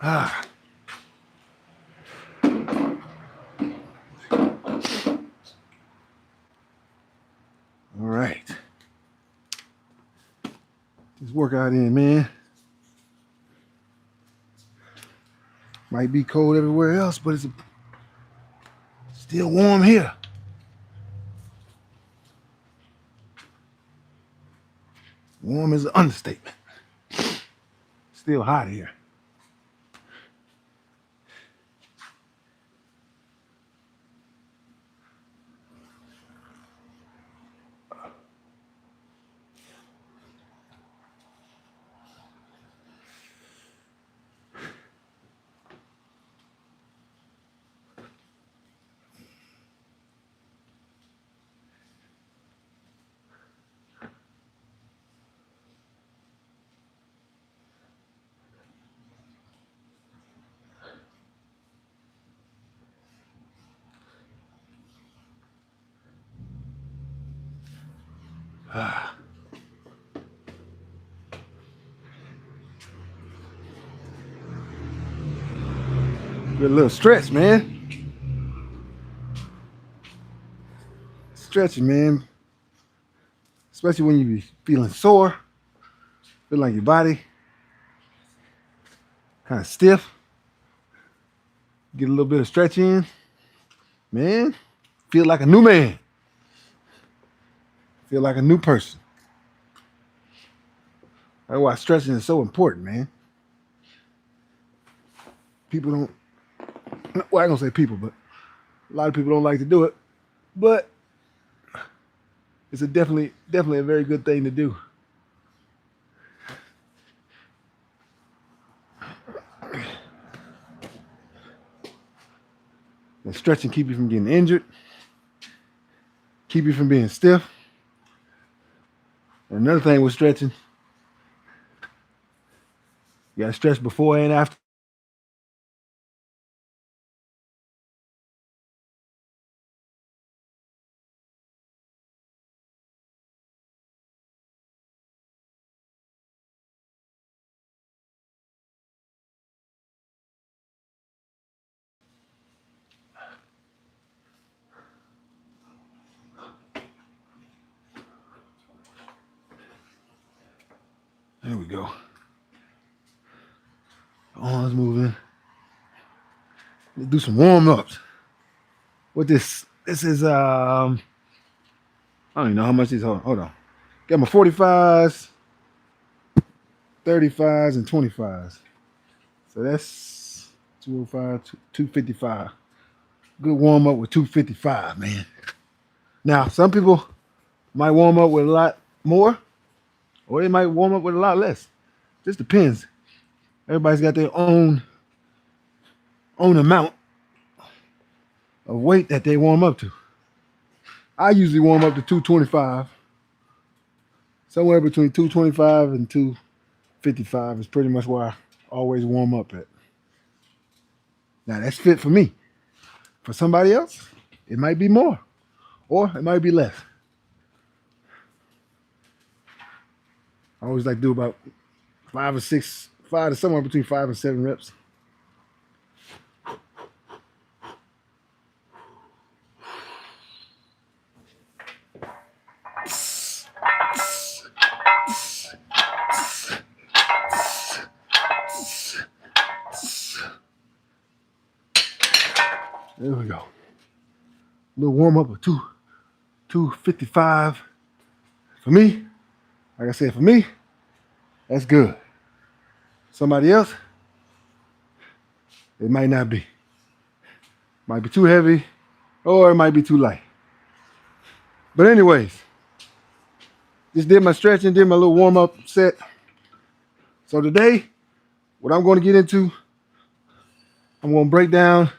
Ah. All right. This workout in, man. Might be cold everywhere else, but it's still warm here. Warm is an understatement. Still hot here. Ah. Good little stretch, man. Stretching, man. Especially when you be feeling sore, feel like your body kind of stiff. Get a little bit of stretch in, man. Feel like a new man. Feel like a new person. That's why stretching is so important, man. People don't. Well, I don't say people, but a lot of people don't like to do it. But it's a definitely a very good thing to do. And stretching keep you from getting injured, keep you from being stiff. And another thing with stretching, you gotta stretch before and after. There we go. Arms moving. Let's do some warm ups. What this? This is I don't even know how much these are. Hold on. Got my 45s, 35s, and 25s. So that's 205, 255. Good warm up with 255, man. Now, some people might warm up with a lot more, or they might warm up with a lot less. Just depends. Everybody's got their own amount of weight that they warm up to. I usually warm up to 225. Somewhere between 225 and 255 is pretty much where I always warm up at. Now that's fit for me. For somebody else, it might be more, or it might be less. I always like to do about 5 to somewhere between 5 and 7 reps. There we go. A little warm up of 255. For me, like I said, for me, that's good. Somebody else, it might not be. Might be too heavy, or it might be too light. But anyways, just did my stretching, did my little warm up set. So today, what I'm going to get into, I'm going to break down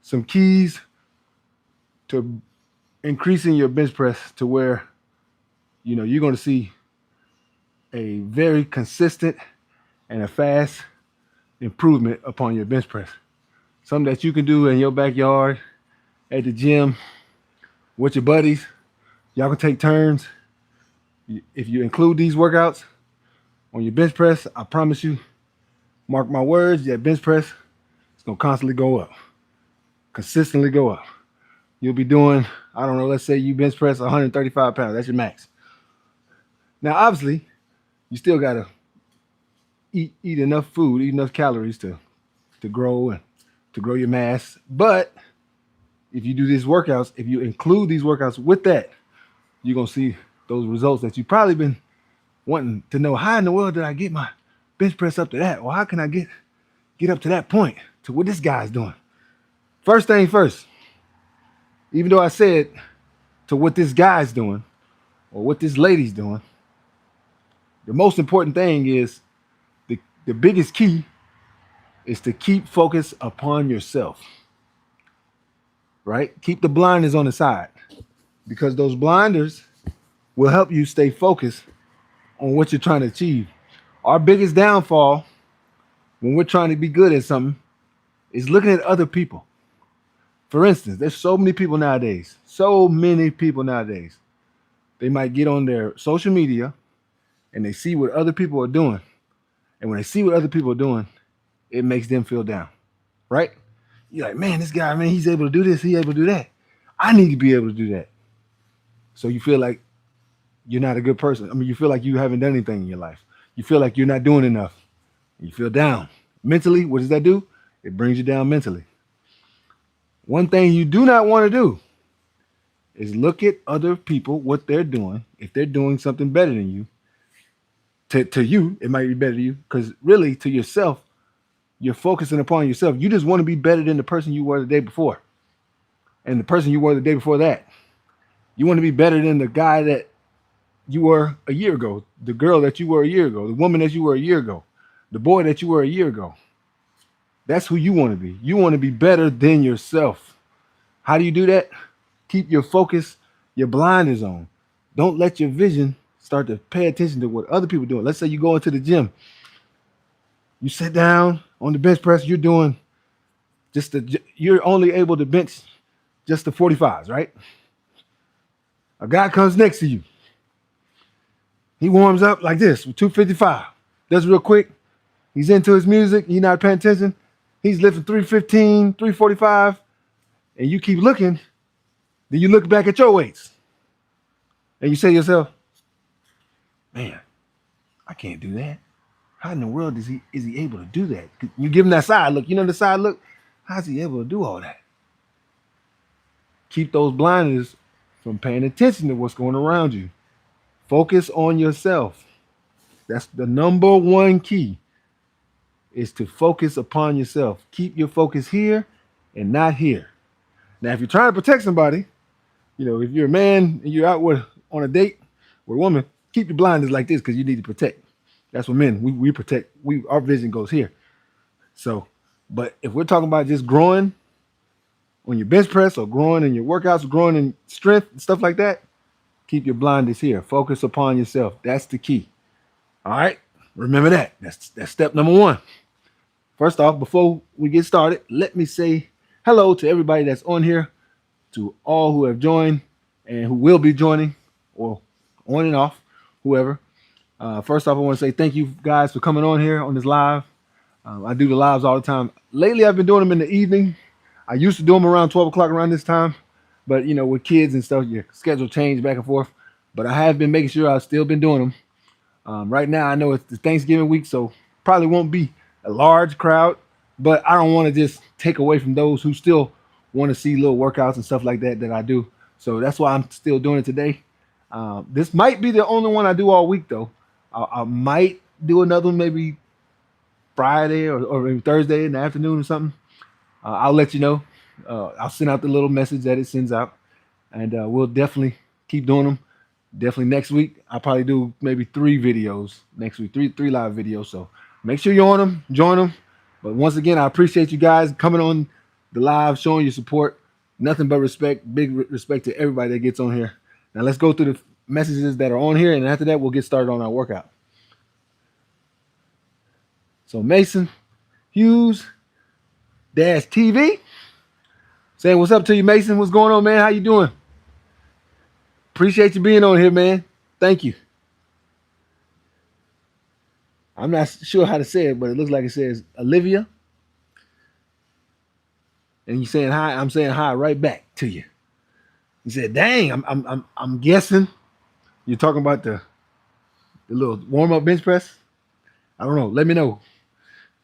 some keys to increasing your bench press to where, you're going to see a very consistent and a fast improvement upon your bench press. Something that you can do in your backyard, at the gym, with your buddies. Y'all can take turns. If you include these workouts on your bench press, I promise you, Mark my words, that bench press is gonna constantly go up, consistently go up. You'll be doing, I don't know, let's say you bench press 135 pounds. That's your max. Now, obviously, you still gotta eat enough food, eat enough calories to grow and to grow your mass. But if you do these workouts, if you include these workouts with that, you're gonna see those results that you've probably been wanting to know. How in the world did I get my bench press up to that? Or how can I get up to that point to what this guy's doing? First thing first, even though I said to what this guy's doing or what this lady's doing, the most important thing is the biggest key is to keep focus upon yourself, right? Keep the blinders on the side because those blinders will help you stay focused on what you're trying to achieve. Our biggest downfall when we're trying to be good at something is looking at other people. For instance, there's so many people nowadays. They might get on their social media and they see what other people are doing. And when they see what other people are doing, it makes them feel down, right? You're like, man, this guy, man, he's able to do this, he's able to do that. I need to be able to do that. So you feel like you're not a good person. I mean, you feel like you haven't done anything in your life. You feel like you're not doing enough. You feel down. Mentally, what does that do? It brings you down mentally. One thing you do not want to do is look at other people, what they're doing. If they're doing something better than you, to you, it might be better to you, because really to yourself, you're focusing upon yourself. You just want to be better than the person you were the day before and the person you were the day before that. You want to be better than the guy that you were a year ago, the girl that you were a year ago, the woman that you were a year ago, the boy that you were a year ago. That's who you want to be. You want to be better than yourself. How do you do that? Keep your focus, your blinders on. Don't let your vision start to pay attention to what other people are doing. Let's say you go into the gym. You sit down on the bench press. You're doing you're only able to bench just the 45s, right? A guy comes next to you. He warms up like this with 255. Does real quick. He's into his music. You're not paying attention. He's lifting 315, 345, and you keep looking. Then you look back at your weights, and you say to yourself, "Man, I can't do that. How in the world is he able to do that?" You give him that side look. You know the side look. How's he able to do all that? Keep those blinders from paying attention to what's going around you. Focus on yourself. That's the number one key, is to focus upon yourself. Keep your focus here and not here. Now, if you're trying to protect somebody, if you're a man and you're out on a date with a woman, keep your blinders like this because you need to protect. That's what men, we protect. Our vision goes here. So, but if we're talking about just growing on your bench press or growing in your workouts, growing in strength and stuff like that, keep your blinders here. Focus upon yourself. That's the key. All right. Remember that. That's step number one. First off, before we get started, let me say hello to everybody that's on here, to all who have joined and who will be joining, or on and off, whoever. First off, I want to say thank you guys for coming on here on this live. I do the lives all the time. Lately, I've been doing them in the evening. I used to do them around 12 o'clock around this time, but with kids and stuff, your schedule changed back and forth. But I have been making sure I've still been doing them. Right now, I know it's the Thanksgiving week, so probably won't be a large crowd, but I don't want to just take away from those who still want to see little workouts and stuff like that I do. So that's why I'm still doing it today. This might be the only one I do all week, though. I might do another one maybe Friday or maybe Thursday in the afternoon or something. I'll let you know. I'll send out the little message that it sends out, and we'll definitely keep doing them. Definitely next week, I'll probably do maybe 3 videos next week, three live videos. So make sure you're on them, join them. But once again, I appreciate you guys coming on the live, showing your support. Nothing but respect, big respect to everybody that gets on here. Now let's go through the messages that are on here, and after that, we'll get started on our workout. So Mason Hughes TV saying, what's up to you, Mason? What's going on, man? How you doing? Appreciate you being on here, man. Thank you. I'm not sure how to say it, but it looks like it says Olivia. And you saying hi. I'm saying hi right back to you. He said, "Dang, I'm guessing you're talking about the little warm up bench press. I don't know. Let me know.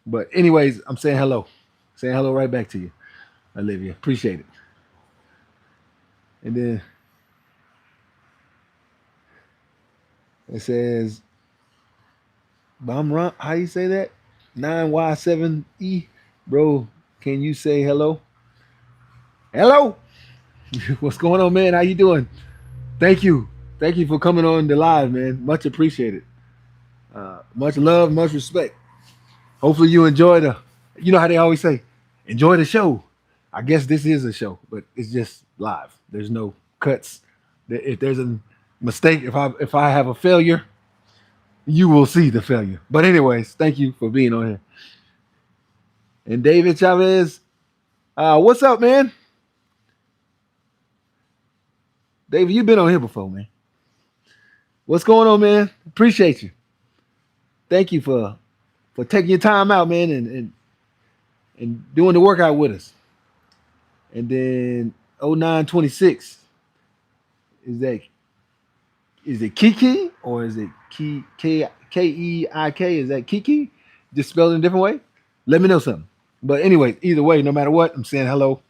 But anyways, I'm saying hello, saying hello right back to you, Olivia. Appreciate it. And then it says, Bamra, how you say that? 9Y7E, bro. Can you say hello? Hello. What's going on, man? How you doing? Thank you. Thank you for coming on the live, man. Much appreciated. Much love, much respect. Hopefully you enjoy you know how they always say, enjoy the show. I guess this is a show, but it's just live. There's no cuts. If there's a mistake, if I have a failure, you will see the failure. But anyways, thank you for being on here. And David Chavez, what's up, man? David, you've been on here before, man. What's going on, man? Appreciate you. Thank you for taking your time out, man, and doing the workout with us. And then 0926, is that is it Kiki or is it Keik? Is that Kiki? Just spelled in a different way? Let me know something. But anyway, either way, no matter what, I'm saying hello.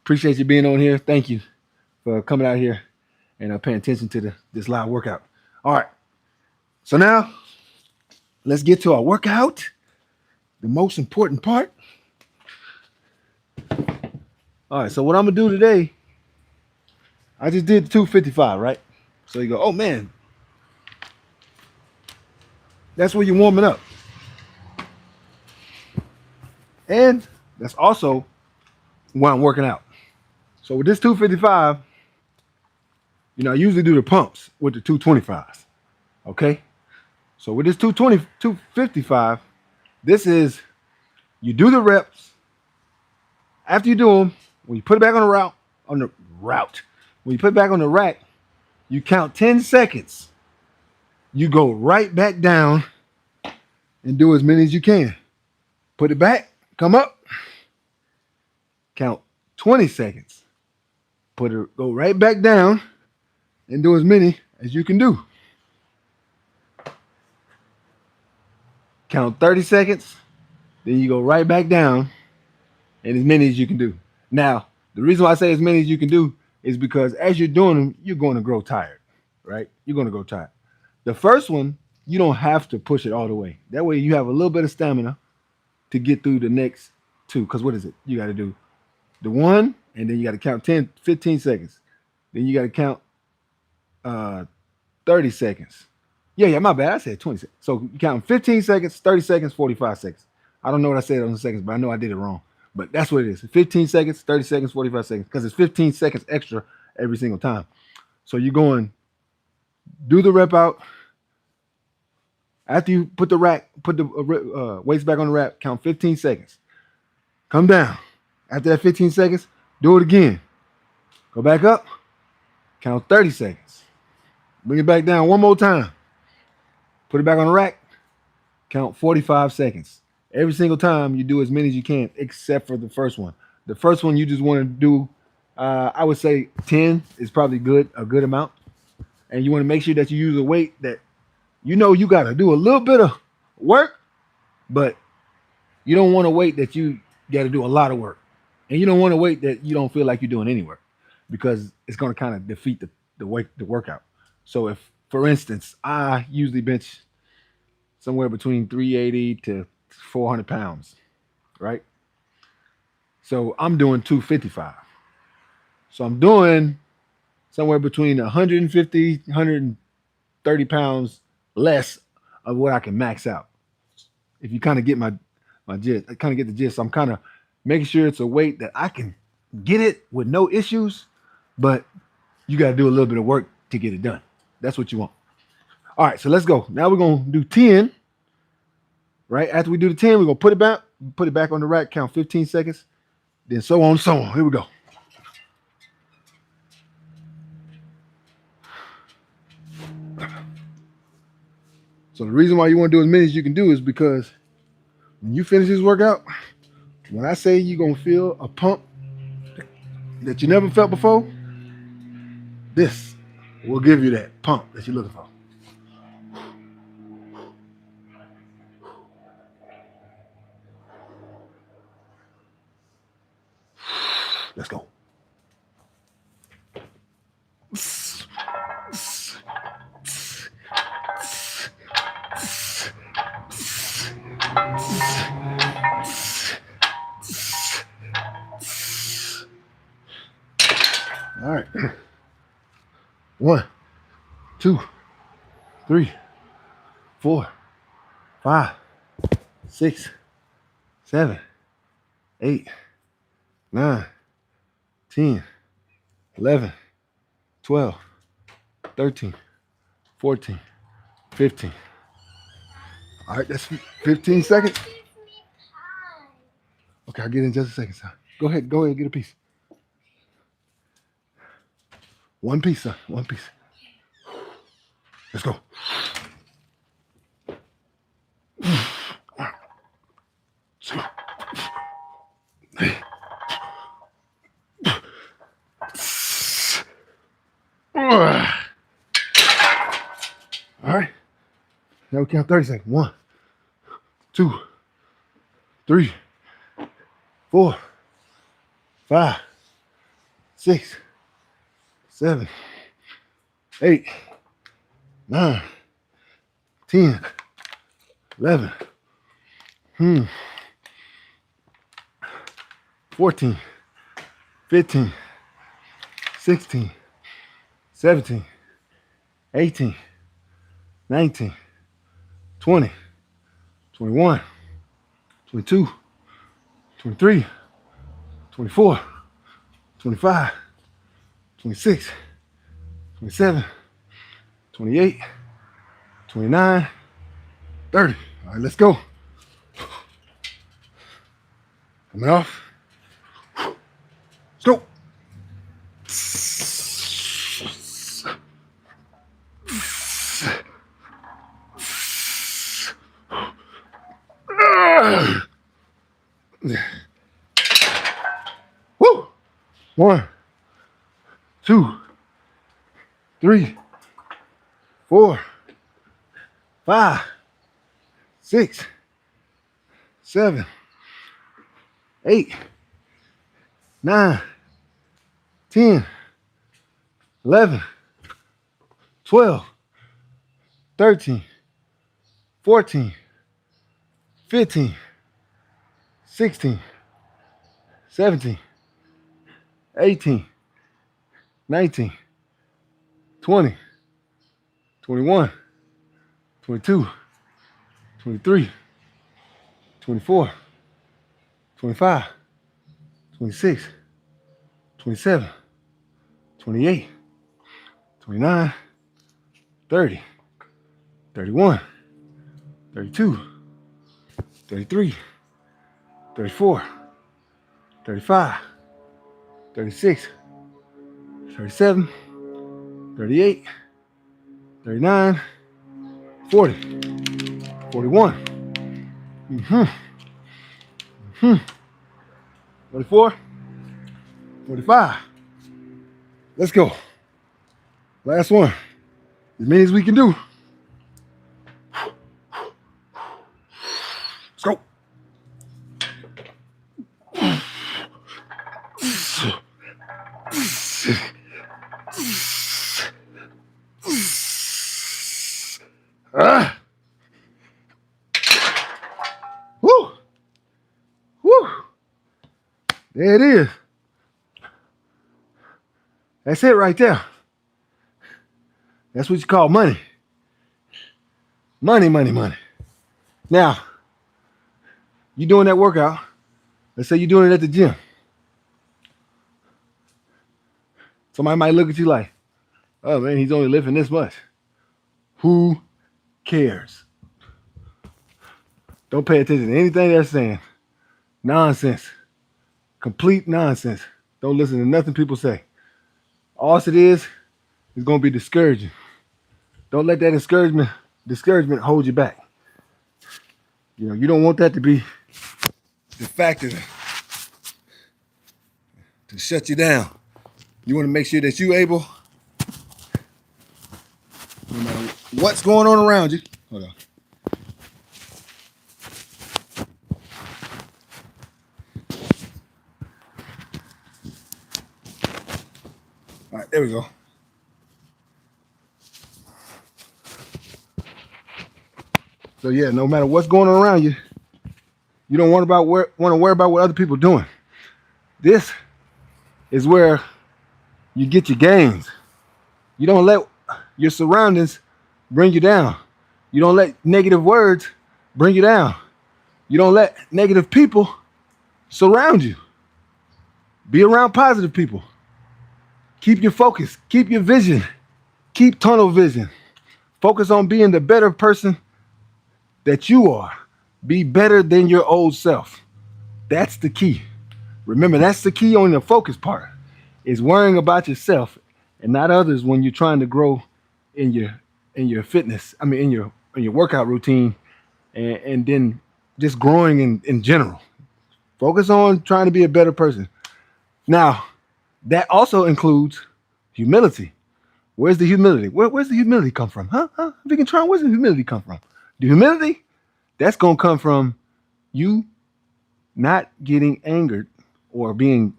Appreciate you being on here. Thank you for coming out here and paying attention to this live workout. All right. So now let's get to our workout. The most important part. All right. So what I'm gonna do today, I just did 255, right? So you go, oh man, that's where you're warming up. And that's also why I'm working out. So with this 255, I usually do the pumps with the 225s. Okay. So with this 255, this is you do the reps. After you do them, when you put it back when you put it back on the rack, you count 10 seconds. You go right back down and do as many as you can. Put it back, come up, count 20 seconds. Go right back down and do as many as you can do. Count 30 seconds, then you go right back down and as many as you can do. Now, the reason why I say as many as you can do is because as you're doing them, you're going to grow tired, right? You're going to grow tired. The first one, you don't have to push it all the way. That way you have a little bit of stamina to get through the next two. Because what is it? You got to do the one, and then you got to count 10, 15 seconds. Then you got to count 30 seconds. Yeah, my bad. I said 20 seconds. So you count 15 seconds, 30 seconds, 45 seconds. I don't know what I said on the seconds, but I know I did it wrong. But that's what it is. 15 seconds, 30 seconds, 45 seconds. Because it's 15 seconds extra every single time. So you're going, do the rep out. After you put the weights back on the rack, count 15 seconds. Come down. After that 15 seconds, do it again. Go back up. Count 30 seconds. Bring it back down one more time. Put it back on the rack. Count 45 seconds. Every single time you do as many as you can, except for the first one. The first one you just want to do, I would say 10 is probably a good amount. And you want to make sure that you use a weight that you got to do a little bit of work, but you don't want to weight that you got to do a lot of work. And you don't want to weight that you don't feel like you're doing any work because it's going to kind of defeat the workout. So if, for instance, I usually bench somewhere between 380 to 400 pounds, right? So I'm doing 255. So I'm doing somewhere between 150, 130 pounds less of what I can max out. If you kind of get my gist, I kind of get the gist. So I'm kind of making sure it's a weight that I can get it with no issues, but you got to do a little bit of work to get it done. That's what you want. All right, so let's go. Now we're going to do 10. Right after we do the 10, we're going to put it back on the rack, count 15 seconds, then so on and so on. Here we go. So the reason why you want to do as many as you can do is because when you finish this workout, when I say you're going to feel a pump that you never felt before, this will give you that pump that you're looking for. Let's go. All right. 1, 2, 3, 4, 5, 6, 7, 8, 9, 10, 11, 12, 13, 14, 15. All right, that's 15 seconds. Okay, I'll get in just a second, son. Go ahead, get a piece. One piece, son. One piece. Let's go. All right. Now we count 30 seconds. 1, 2, 3, 4, 5, 6, 7, 8, 9, 10, 11, 14, 15, 16, 17, 18, 19, 20, 21, 22, 23, 24, 25, 26, 27, 28, 29, 30. All right, let's go. Coming off. Let's go. Woo! 1, 2, 3, 4, 5, 6, 7, 8, 9, 10, 11, 12, 13, 14, 15, 16, 17, 18, 19, 20, 21, 22, 23, 24, 25, 26, 27, 28, 29, 30, 31, 32, 33, 34, 35, 36, 37, 38, 39, 40, 41, 44, 45. Let's go. Last one. As many as we can do. Let's go. Woo. Woo. There it is. That's it right there. That's what you call money. Money, money, money. Now, you doing that workout. Let's say you're doing it at the gym. Somebody might look at you like, oh man, he's only lifting this much. Who cares? Don't pay attention to anything they're saying. Nonsense. Complete nonsense. Don't listen to nothing people say. All it is going to be discouraging. Don't let that discouragement Discouragement holds you back. You know, you don't want that to be the factor to shut you down. You want to make sure that you're able, no matter what's going on around you. Hold on. All right, there we go. So yeah, no matter what's going on around you, you don't want to worry about what other people are doing. This is where you get your gains. You don't let your surroundings bring you down. You don't let negative words bring you down. You don't let negative people surround you. Be around positive people. Keep your focus. Keep your vision. Keep tunnel vision. Focus on being the better person that you are. Be better than your old self. That's the key. Remember, that's the key on the focus part, is worrying about yourself and not others when you're trying to grow in your fitness. I mean, in your workout routine, and then just growing in general. Focus on trying to be a better person. Now, that also includes humility. Where's the humility? Where's the humility come from? Huh? Vikentron, where's the humility come from? The humility, that's going to come from you not getting angered or being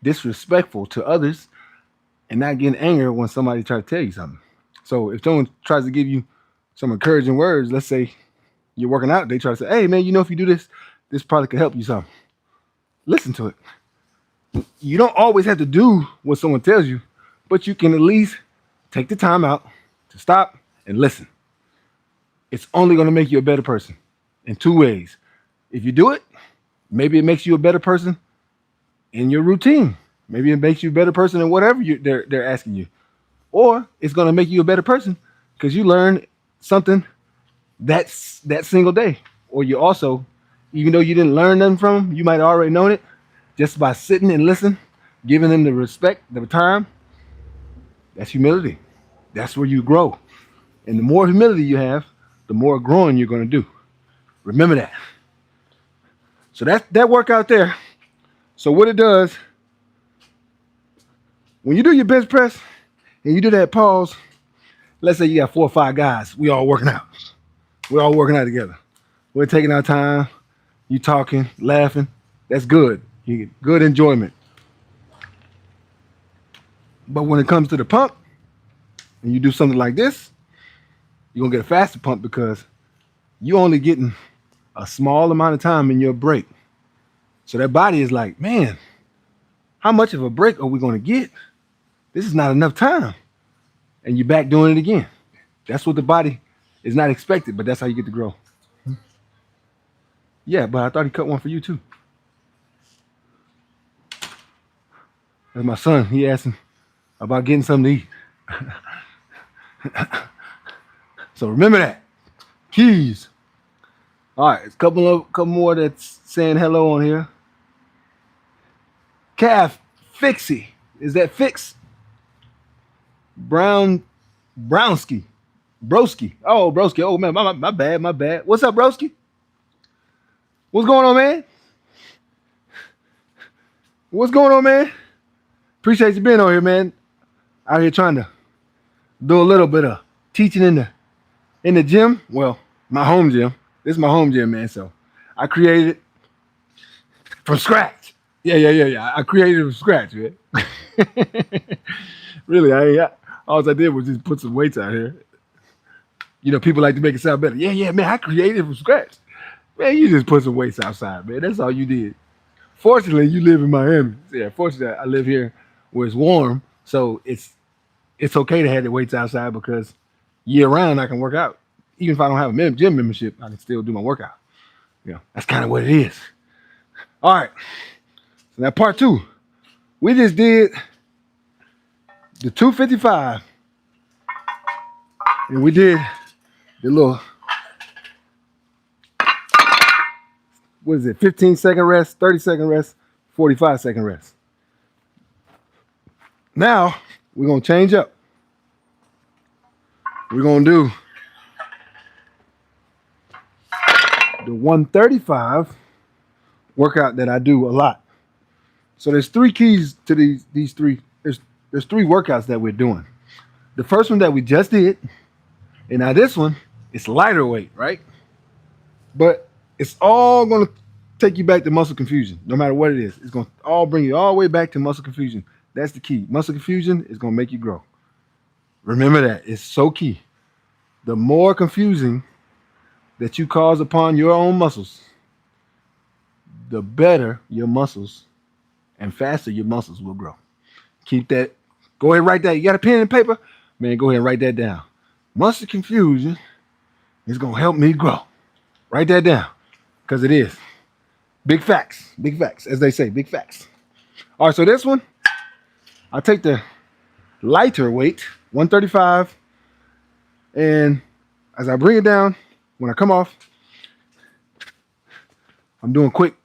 disrespectful to others and not getting angry when somebody tries to tell you something. So if someone tries to give you some encouraging words, let's say you're working out, they try to say, hey, man, you know, if you do this, this probably could help you some. Listen to it. You don't always have to do what someone tells you, but you can at least take the time out to stop and listen. It's only going to make you a better person in two ways. If you do it, maybe it makes you a better person in your routine. Maybe it makes you a better person in whatever they're asking you. Or it's going to make you a better person because you learned something that single day. Or you also, even though you didn't learn nothing from them, you might have already known it just by sitting and listening, giving them the respect, the time. That's humility. That's where you grow. And the more humility you have, the more growing you're going to do. Remember that. So that workout there. So what it does, when you do your bench press and you do that pause, let's say you got 4 or 5 guys, we all working out. We're all working out together. We're taking our time, you talking, laughing. That's good. You get good enjoyment. But when it comes to the pump, and you do something like this, you're going to get a faster pump because you're only getting a small amount of time in your break. So that body is like, man, how much of a break are we going to get? This is not enough time. And you're back doing it again. That's what the body is not expected, but that's how you get to grow. Yeah, but I thought he cut one for you too. That's my son. He asked him about getting something to eat. So remember that. Keys. All right, a couple more that's saying hello on here. Calf Fixie. Is that Fix? Browski. Broski. Oh, Broski. Oh, man, my bad. What's up, Broski? What's going on, man? What's going on, man? Appreciate you being on here, man. Out here trying to do a little bit of teaching in the gym. Well, my home gym. This is my home gym, man. So I created it from scratch. Yeah. I created it from scratch, man. Really, all I did was just put some weights out here. You know, people like to make it sound better. Yeah, man, I created it from scratch. Man, you just put some weights outside, man. That's all you did. Fortunately, you live in Miami. Yeah, fortunately, I live here where it's warm. So it's okay to have the weights outside because year round I can work out. Even if I don't have a gym membership, I can still do my workout. You know, that's kind of what it is. All right. So now part 2. We just did the 255. And we did the little, what is it, 15-second rest, 30-second rest, 45-second rest. Now, we're going to change up. We're going to do the 135 workout that I do a lot. So there's three keys to these three. There's three workouts that we're doing. The first one that we just did, and now this one, it's lighter weight, right? But it's all going to take you back to muscle confusion, no matter what it is. It's going to all bring you all the way back to muscle confusion. That's the key. Muscle confusion is going to make you grow. Remember that. It's so key. The more confusing that you cause upon your own muscles, the better your muscles and faster your muscles will grow. Keep that. Go ahead and write that. You got a pen and paper? Man, go ahead and write that down. Muscle confusion is going to help me grow. Write that down because it is. Big facts. Big facts, as they say. Big facts. All right, so this one, I take the lighter weight, 135, and as I bring it down, when I come off, I'm doing quick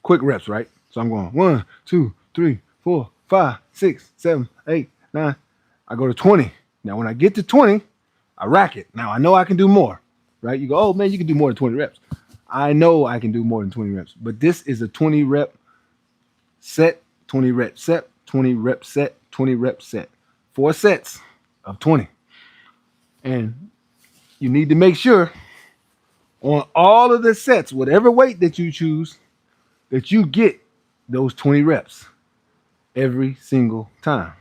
reps, right? So I'm going 1, 2, 3, 4, 5, 6, 7, 8, 9. I go to 20. Now, when I get to 20, I rack it. Now, I know I can do more, right? You go, oh, man, you can do more than 20 reps. I know I can do more than 20 reps, but this is a 20 rep set, 20 rep set, 20 rep set, 20 rep set. 4 sets of 20. And you need to make sure on all of the sets, whatever weight that you choose, that you get those 20 reps every single time.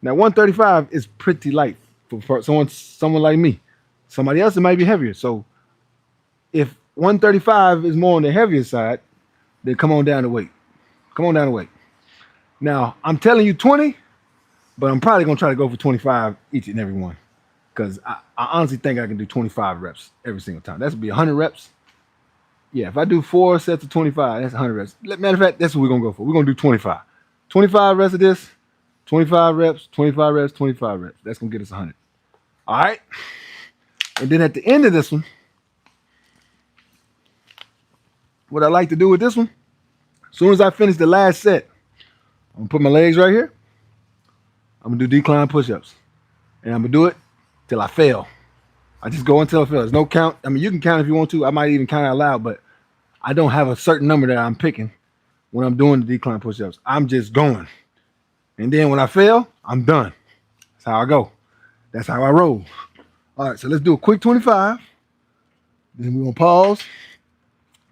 Now, 135 is pretty light for someone like me. Somebody else, it might be heavier. So if 135 is more on the heavier side, then come on down to weight. Come on down to weight. Now, I'm telling you 20, but I'm probably going to try to go for 25 each and every one because I honestly think I can do 25 reps every single time. That's going to be 100 reps. Yeah, if I do 4 sets of 25, that's 100 reps. Matter of fact, that's what we're going to go for. We're going to do 25. 25 reps of this, 25 reps, 25 reps, 25 reps. That's going to get us 100. All right? And then at the end of this one, what I like to do with this one, as soon as I finish the last set, I'm going to put my legs right here. I'm going to do decline push-ups. And I'm going to do it till I fail. I just go until I fail. There's no count. I mean, you can count if you want to. I might even count out loud, but I don't have a certain number that I'm picking when I'm doing the decline push-ups. I'm just going. And then when I fail, I'm done. That's how I go. That's how I roll. All right, so let's do a quick 25. Then we're going to pause.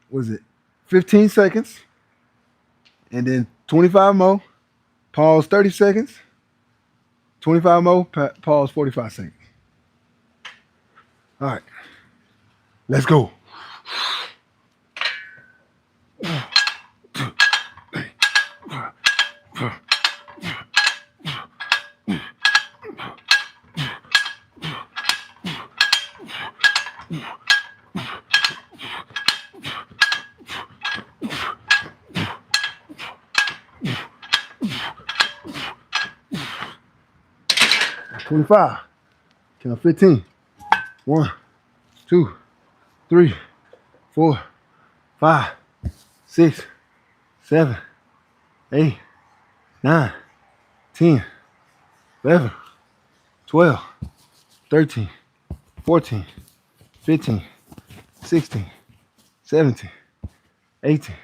What is it? 15 seconds. And then 25 more. Pause 30 seconds. 25 more. Pause 45 seconds. All right. Let's go. 25. Count 15. 1, 2, 3, 4, 5, 6, 7, 8, 9, 10, 11, 12, 13, 14, 15, 16, 17, 18,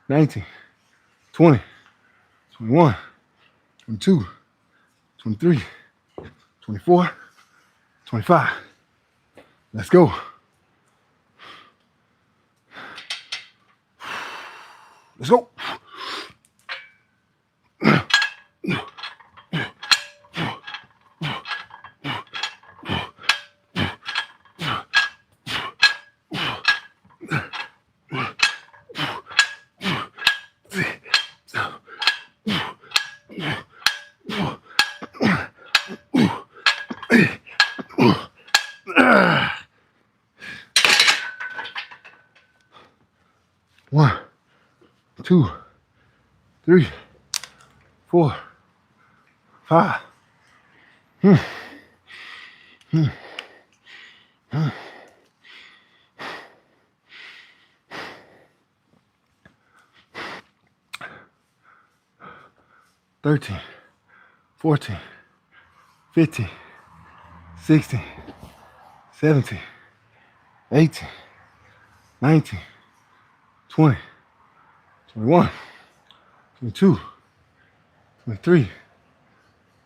19, 20, 21, 22, 23, 24, 25. Let's go. Let's go. One, 2, 3, 4, 5. 13, 14, 15, 16, 17, 18, 19, 20, 21, 22, 23,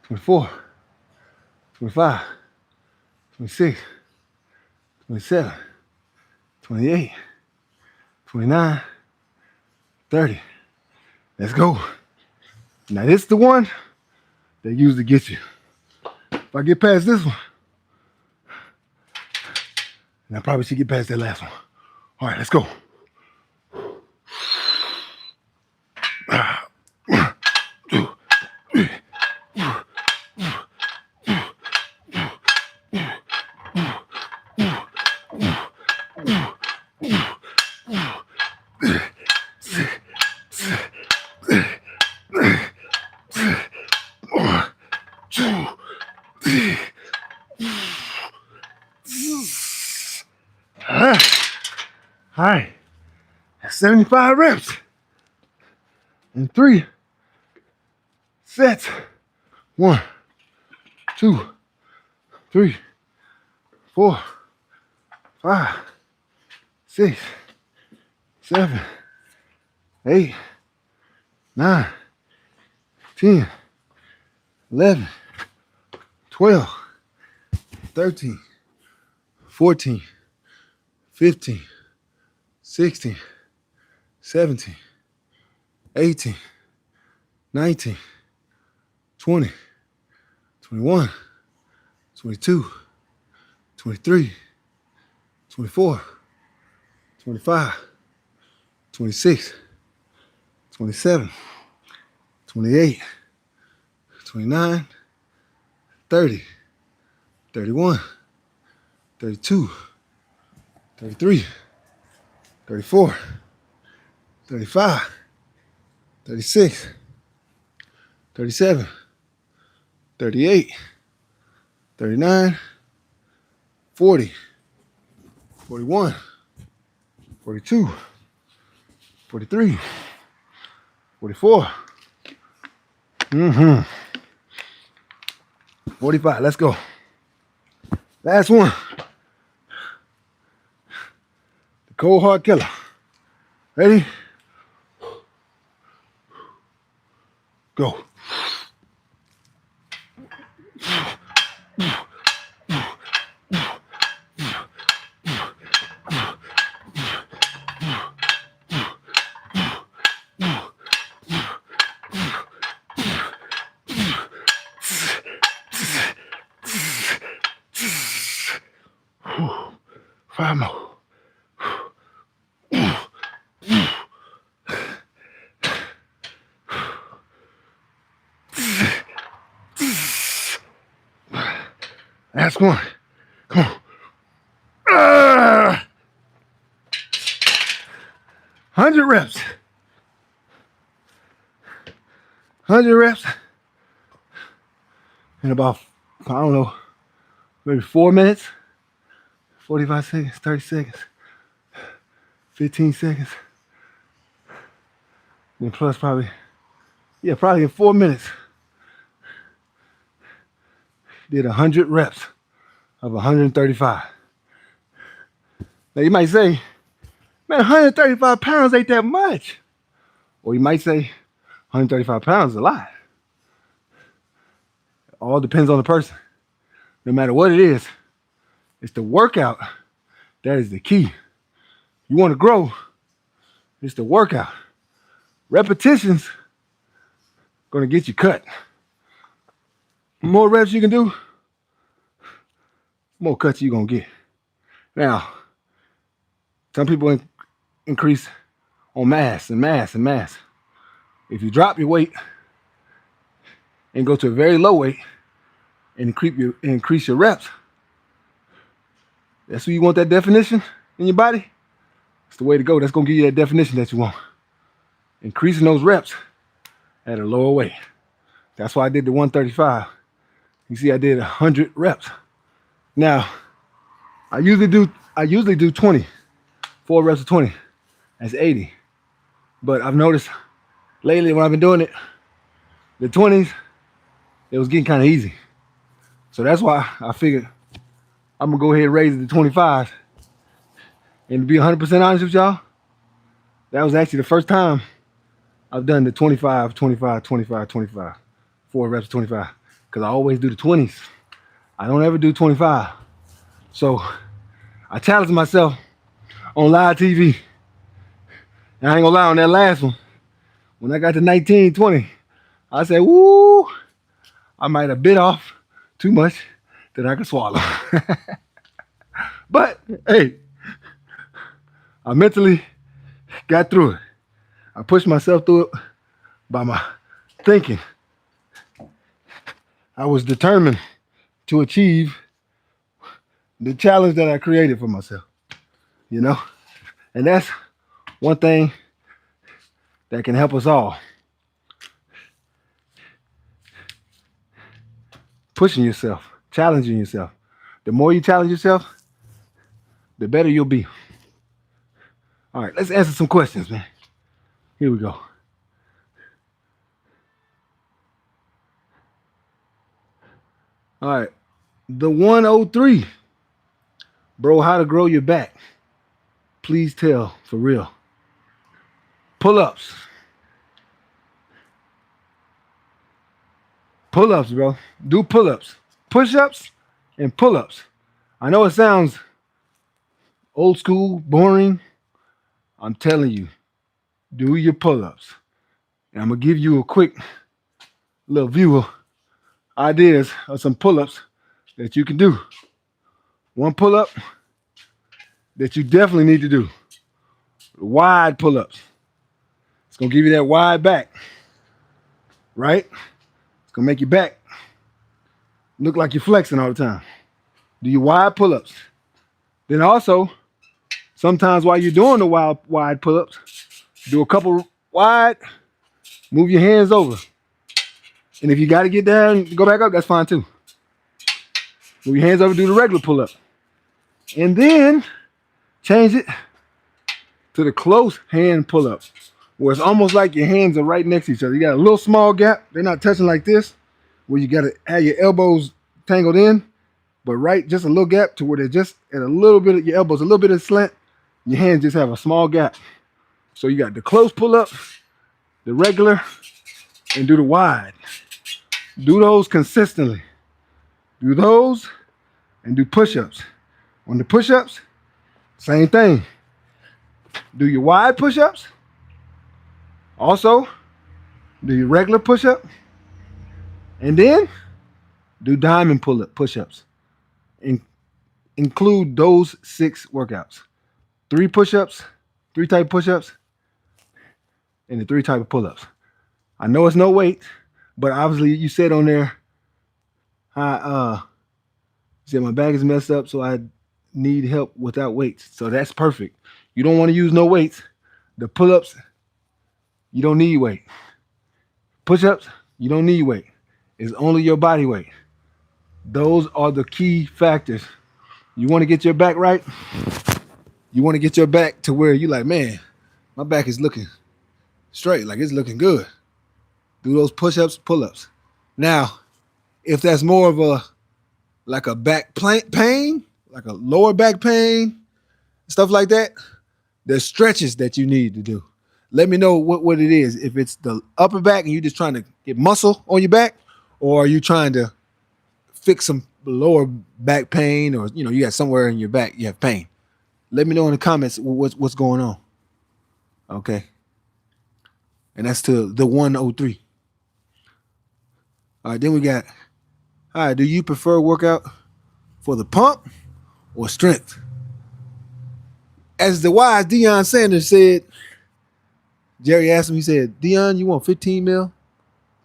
24, 25, 26, 27, 28, 29, 30. Let's go. Now this is the one that usually gets you. If I get past this one, then I probably should get past that last one. All right, let's go. All right, that's 75 reps in 3 sets. 1, 2, 3, 4, 5, 6, 7, 8, 9, 10, 11, 12, 13, 14, 15, 16, 17, 18, 19, 20, 21, 22, 23, 24, 25, 26, 27, 28, 29, 30, 31, 32, 33, 34, 35, 36, 37, 38, 39, 40, 41, 42, 43, 44, 45. Let's go. Last one. The cold hard killer. Ready? Go. Five more. Last one. Come on. 100 reps. 100 reps. In about, I don't know, maybe 4 minutes. 45 seconds, 30 seconds, 15 seconds. Then plus probably in 4 minutes. Did 100 reps of 135. Now you might say, man, 135 pounds ain't that much. Or you might say, 135 pounds is a lot. All depends on the person. No matter what it is, it's the workout that is the key. You want to grow, it's the workout. Repetitions gonna get you cut. The more reps you can do, the more cuts you're gonna get. Now, some people increase on mass and mass and mass. If you drop your weight and go to a very low weight and increase your reps, that's where you want that definition in your body. It's the way to go. That's gonna give you that definition that you want. Increasing those reps at a lower weight. That's why I did the 135. You see, I did 100 reps. Now, I usually do 20, 4 reps of 20. That's 80. But I've noticed lately when I've been doing it, the 20s, it was getting kind of easy. So that's why I figured I'm gonna go ahead and raise it to 25 And to be 100% honest with y'all, that was actually the first time I've done the 25, 25, 25, 25. 4 reps of 25. Because I always do the 20s. I don't ever do 25. So I challenged myself on live TV. And I ain't gonna lie, on that last one, when I got to 19, 20, I said, woo, I might have bit off too much that I could swallow. But hey, I mentally got through it. I pushed myself through it by my thinking. I was determined to achieve the challenge that I created for myself, you know? And that's one thing that can help us all. Pushing yourself, challenging yourself. The more you challenge yourself, the better you'll be. All right, let's answer some questions, man. Here we go. All right, the 103. Bro, how to grow your back? Please tell, for real. Pull-ups. Pull-ups, bro. Do pull-ups. Push-ups and pull-ups. I know it sounds old school, boring. I'm telling you, do your pull-ups. And I'm going to give you a quick little view of ideas of some pull-ups that you can do. One pull-up that you definitely need to do. Wide pull-ups. It's going to give you that wide back. Right? It's going to make your back look like you're flexing all the time. Do your wide pull-ups. Then also, sometimes while you're doing the wide pull-ups, do a couple wide, move your hands over. And if you got to get down and go back up, that's fine too. Move your hands over, do the regular pull-up. And then change it to the close hand pull-up, where it's almost like your hands are right next to each other. You got a little small gap. They're not touching like this, where you got to have your elbows tangled in, but right, just a little gap to where they're just at a little bit of your elbows, a little bit of slant. Your hands just have a small gap. So you got the close pull-up, the regular, and do the wide. Do those consistently. Do those and do push-ups. On the push-ups, same thing. Do your wide push-ups. Also, do your regular push-up. And then do diamond push-ups. Include those 6 workouts. 3 push-ups, 3 type push-ups, and the 3 type of pull-ups. I know it's no weight, but obviously you said on there, you said my back is messed up, so I need help without weights. So that's perfect. You don't want to use no weights. The pull-ups, you don't need weight. Push-ups, you don't need weight. It's only your body weight. Those are the key factors. You want to get your back right? You want to get your back to where you're like, man, my back is looking straight, like it's looking good. Do those push-ups, pull-ups. Now, if that's more of a back pain, like a lower back pain, stuff like that, there's stretches that you need to do. Let me know what it is. If it's the upper back and you're just trying to get muscle on your back, or are you trying to fix some lower back pain, or you got somewhere in your back you have pain. Let me know in the comments what's going on. Okay. And that's to the 103. All right, then we got, all right, do you prefer workout for the pump or strength? As the wise Deion Sanders said, Jerry asked him, he said, Deion, you want 15 mil,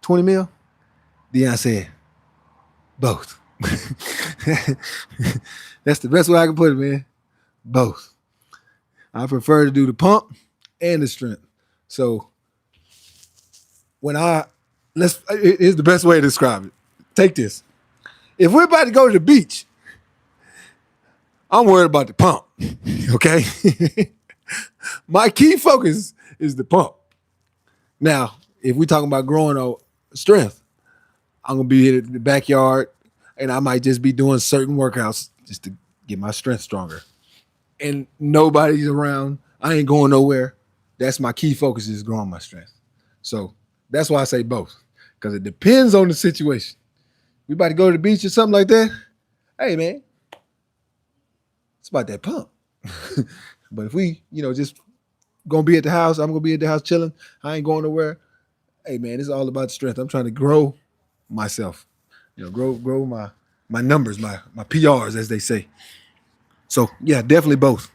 20 mil? Deion said, both. That's the best way I can put it, man. Both. I prefer to do the pump and the strength. So here's the best way to describe it. Take this. If we're about to go to the beach, I'm worried about the pump. Okay? My key focus is the pump. Now, if we're talking about growing our strength, I'm gonna be in the backyard and I might just be doing certain workouts just to get my strength stronger. and nobody's around, I ain't going nowhere. That's my key focus is growing my strength. So that's why I say both. Because it depends on the situation. We about to go to the beach or something like that. Hey man, it's about that pump. But if we, just gonna be at the house, I'm gonna be at the house chilling. I ain't going nowhere. Hey man, it's all about the strength. I'm trying to grow myself. Grow my numbers, my PRs as they say. So yeah, definitely both.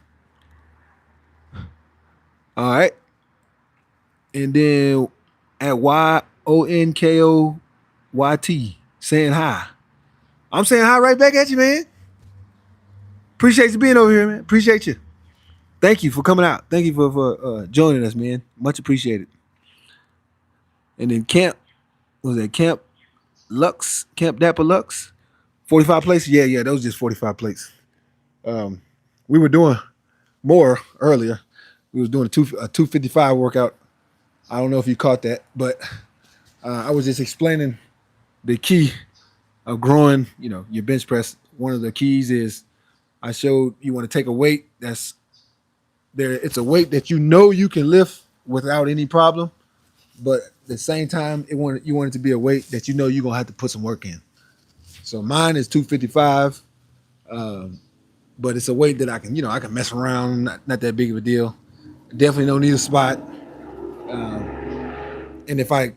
All right. And then at YONKOYT saying hi. I'm saying hi right back at you, man. Appreciate you being over here, man. Appreciate you. Thank you for coming out. Thank you for joining us, man. Much appreciated. And then Camp Lux, Camp Dapper Lux, 45 plates. Yeah, those just 45 plates. We were doing more earlier. We was doing a 255 workout. I don't know if you caught that, but I was just explaining the key of growing, your bench press. One of the keys is I showed you want to take a weight that's there. It's a weight that you can lift without any problem, but at the same time, you want it to be a weight that you're gonna have to put some work in. So mine is 255, but it's a weight that I can mess around. Not that big of a deal. Definitely don't need a spot. And if I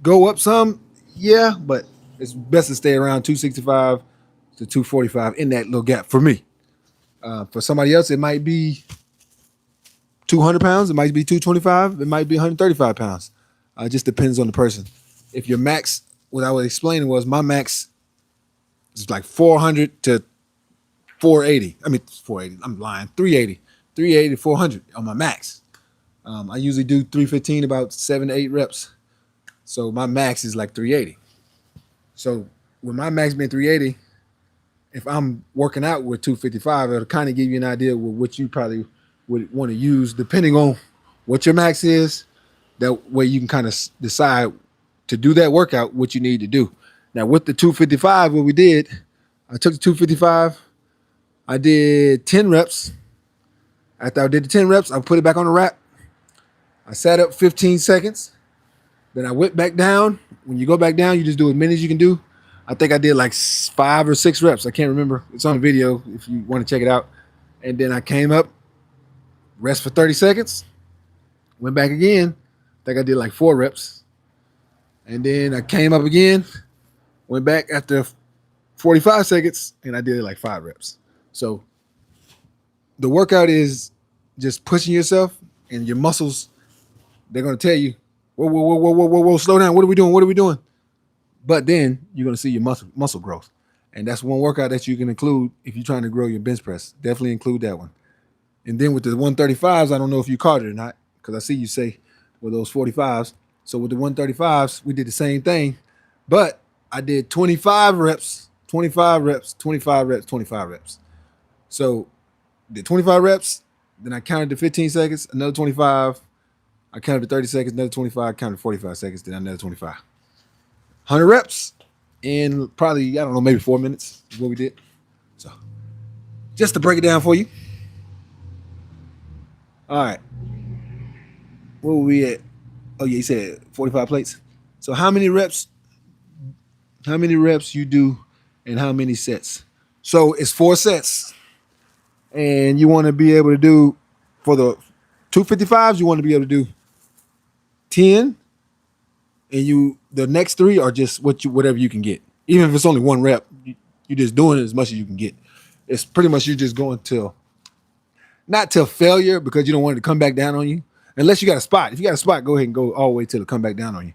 go up some, yeah, but it's best to stay around 265 to 245 in that little gap for me. For somebody else, it might be 200 pounds. It might be 225. It might be 135 pounds. It just depends on the person. If your max, what I was explaining was my max is like 400 to 480. I mean, 480. I'm lying. 380. 380 to 400 on my max. I usually do 315, about 7 to 8 reps. So my max is like 380. So with my max being 380, if I'm working out with 255, it'll kind of give you an idea of what you probably would want to use depending on what your max is. That way you can kind of decide to do that workout, what you need to do. Now with the 255, what we did, I took the 255, I did 10 reps. After I did the 10 reps, I put it back on the rack. I sat up 15 seconds. Then I went back down. When you go back down, you just do as many as you can do. I think I did like 5 or 6 reps. I can't remember. It's on video if you want to check it out. And then I came up, rest for 30 seconds, went back again. I think I did like 4 reps. And then I came up again, went back after 45 seconds, and I did like 5 reps. So the workout is just pushing yourself, and your muscles, they're going to tell you, whoa, slow down. What are we doing? But then you're going to see your muscle growth. And that's one workout that you can include if you're trying to grow your bench press. Definitely include that one. And then with the 135s, I don't know if you caught it or not, because I see you say with those 45s. So with the 135s, we did the same thing, but I did 25 reps. So did 25 reps, then I counted to 15 seconds, another 25. I counted to 30 seconds, another 25, counted 45 seconds, then another 25. 100 reps in probably, I don't know, maybe 4 minutes is what we did. So just to break it down for you. All right. Where were we at? Oh, yeah, you said 45 plates. So how many reps you do and how many sets? So it's 4 sets. And you want to be able to do, for the 255s, you want to be able to do 10. And the next 3 are just whatever you can get. Even if it's only 1 rep, you're just doing as much as you can get. It's pretty much you're just going not till failure, because you don't want it to come back down on you. Unless you got a spot. If you got a spot, go ahead and go all the way till it come back down on you.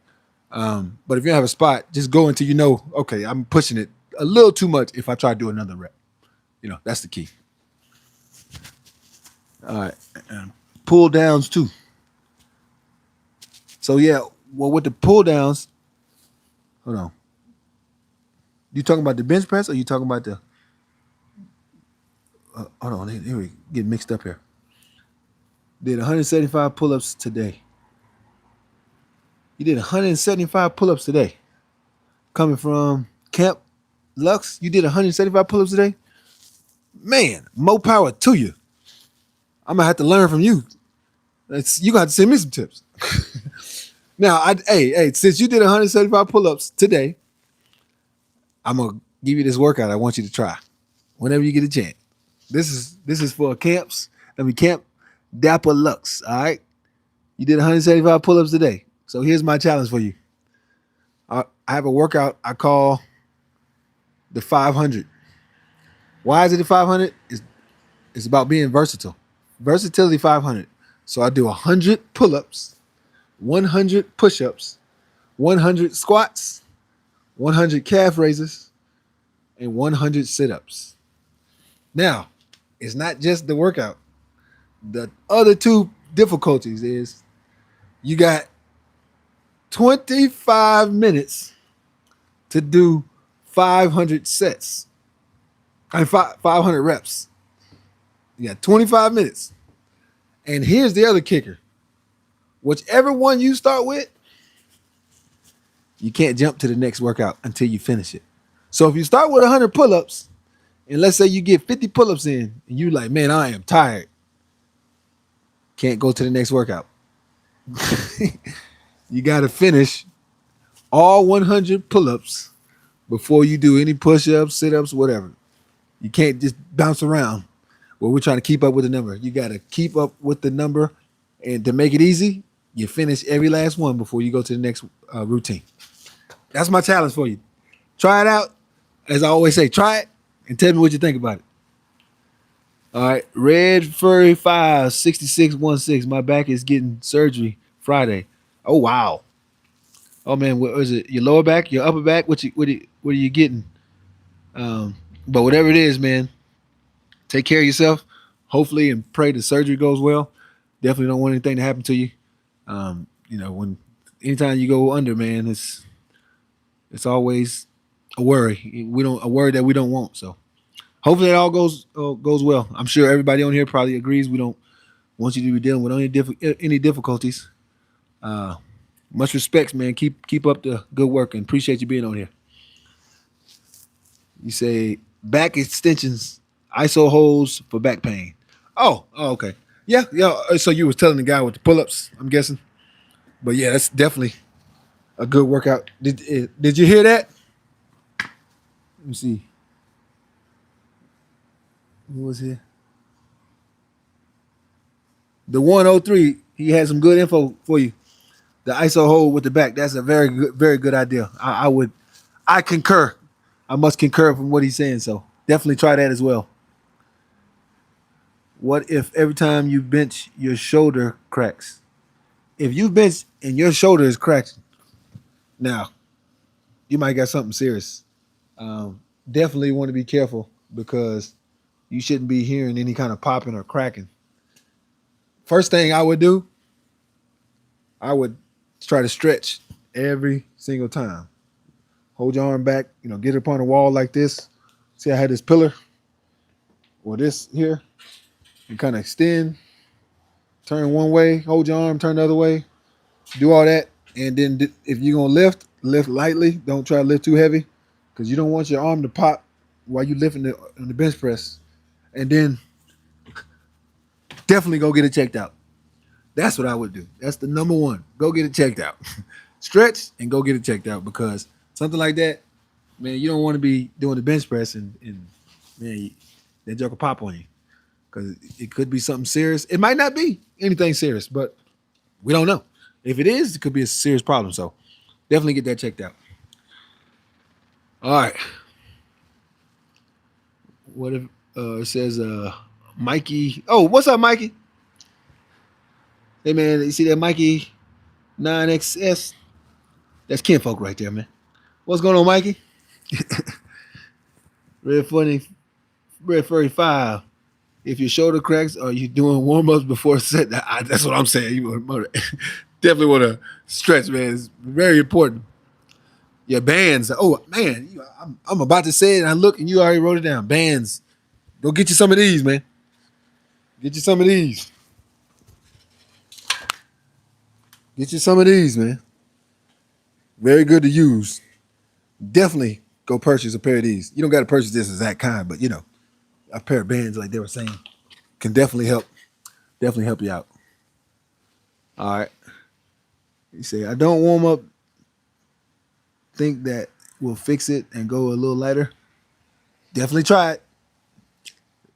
But if you don't have a spot, just go until okay, I'm pushing it a little too much if I try to do another rep. That's the key. All right. Pull downs too. So yeah, well, with the pull downs, hold on. You talking about the bench press, or you talking about the? Hold on, here we get mixed up here. Did 175 pull-ups today. You did 175 pull-ups today. Coming from Camp Lux, you did 175 pull-ups today. Man, more power to you. I'm gonna have to learn from you. You got to send me some tips. Now, hey, since you did 175 pull-ups today, I'm gonna give you this workout. I want you to try whenever you get a chance. This is for camps. Camp Dapper Lux. All right, you did 175 pull-ups today. So here's my challenge for you. I have a workout I call the 500. Why is it the 500? It's about being versatile. Versatility 500. So I do 100 pull-ups, 100 push-ups, 100 squats, 100 calf raises, and 100 sit-ups. Now, it's not just the workout. The other two difficulties is you got 25 minutes to do 500 sets. 500 reps. You got 25 minutes. And here's the other kicker. Whichever one you start with, you can't jump to the next workout until you finish it. So if you start with 100 pull-ups, and let's say you get 50 pull-ups in, and you like, man, I am tired. Can't go to the next workout. You got to finish all 100 pull-ups before you do any push-ups, sit-ups, whatever. You can't just bounce around. Well, we're trying to keep up with the number. You got to keep up with the number. And to make it easy, you finish every last one before you go to the next routine. That's my challenge for you. Try it out. As I always say, try it and tell me what you think about it. All right. Red Furry 5 6616. My back is getting surgery Friday. Oh, wow. Oh, man. What is it? Your lower back? Your upper back? What are you getting? But whatever it is, man, take care of yourself. Hopefully, and pray the surgery goes well. Definitely don't want anything to happen to you. Anytime you go under, man, it's always a worry. A worry that we don't want. So hopefully it all goes well. I'm sure everybody on here probably agrees. We don't want you to be dealing with any difficulties. Much respect, man. Keep up the good work and appreciate you being on here. You say back extensions, ISO holds for back pain. Oh, okay. Yeah. So you was telling the guy with the pull-ups, I'm guessing. But yeah, that's definitely a good workout. Did you hear that? Let me see. Who was here? The 103. He had some good info for you. The ISO hold with the back. That's a very good idea. I concur. I must concur from what he's saying. So definitely try that as well. What if every time you bench your shoulder cracks? If you bench and your shoulder is cracked, now you might got something serious. Definitely want to be careful because you shouldn't be hearing any kind of popping or cracking. First thing I would do, I would try to stretch every single time. Hold your arm back, get it upon a wall like this. See, I had this pillar or this here, and kind of extend, turn one way, hold your arm, turn the other way, do all that. And then if you're going to lift lightly. Don't try to lift too heavy because you don't want your arm to pop while you're lifting on the bench press. And then definitely go get it checked out. That's what I would do. That's the number one. Go get it checked out. Stretch and go get it checked out because something like that, man, you don't want to be doing the bench press and man, that joke will pop on you because it could be something serious. It might not be anything serious, but we don't know. If it is, it could be a serious problem. So definitely get that checked out. All right. What if it says Mikey? Oh, what's up, Mikey? Hey, man, you see that Mikey 9XS? That's kinfolk right there, man. What's going on, Mikey? Red Furry 5. If your shoulder cracks, are you doing warm-ups before set? That's what I'm saying. You definitely want to stretch, man. It's very important. Your bands. Oh, man. I'm about to say it, and I look, and you already wrote it down. Bands. Go get you some of these, man. Get you some of these. Get you some of these, man. Very good to use. Definitely go purchase a pair of these. You don't got to purchase this exact kind, but a pair of bands, like they were saying, can definitely help. Definitely help you out. All right. You say, I don't warm up, think that will fix it and go a little lighter. Definitely try it.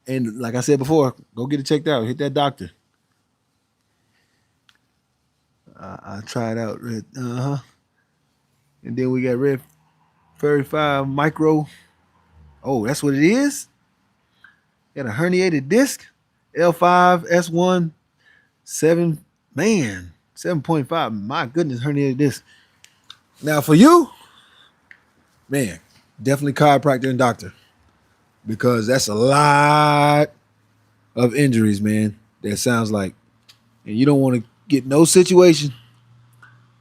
And like I said before, go get it checked out. Hit that doctor. I tried out Red. And then we got Red 35 Micro. Oh, that's what it is? Got a herniated disc. L5, S1, 7. Man, 7.5. My goodness, herniated disc. Now for you, man, definitely chiropractor and doctor. Because that's a lot of injuries, man. That sounds like. And you don't want to get no situation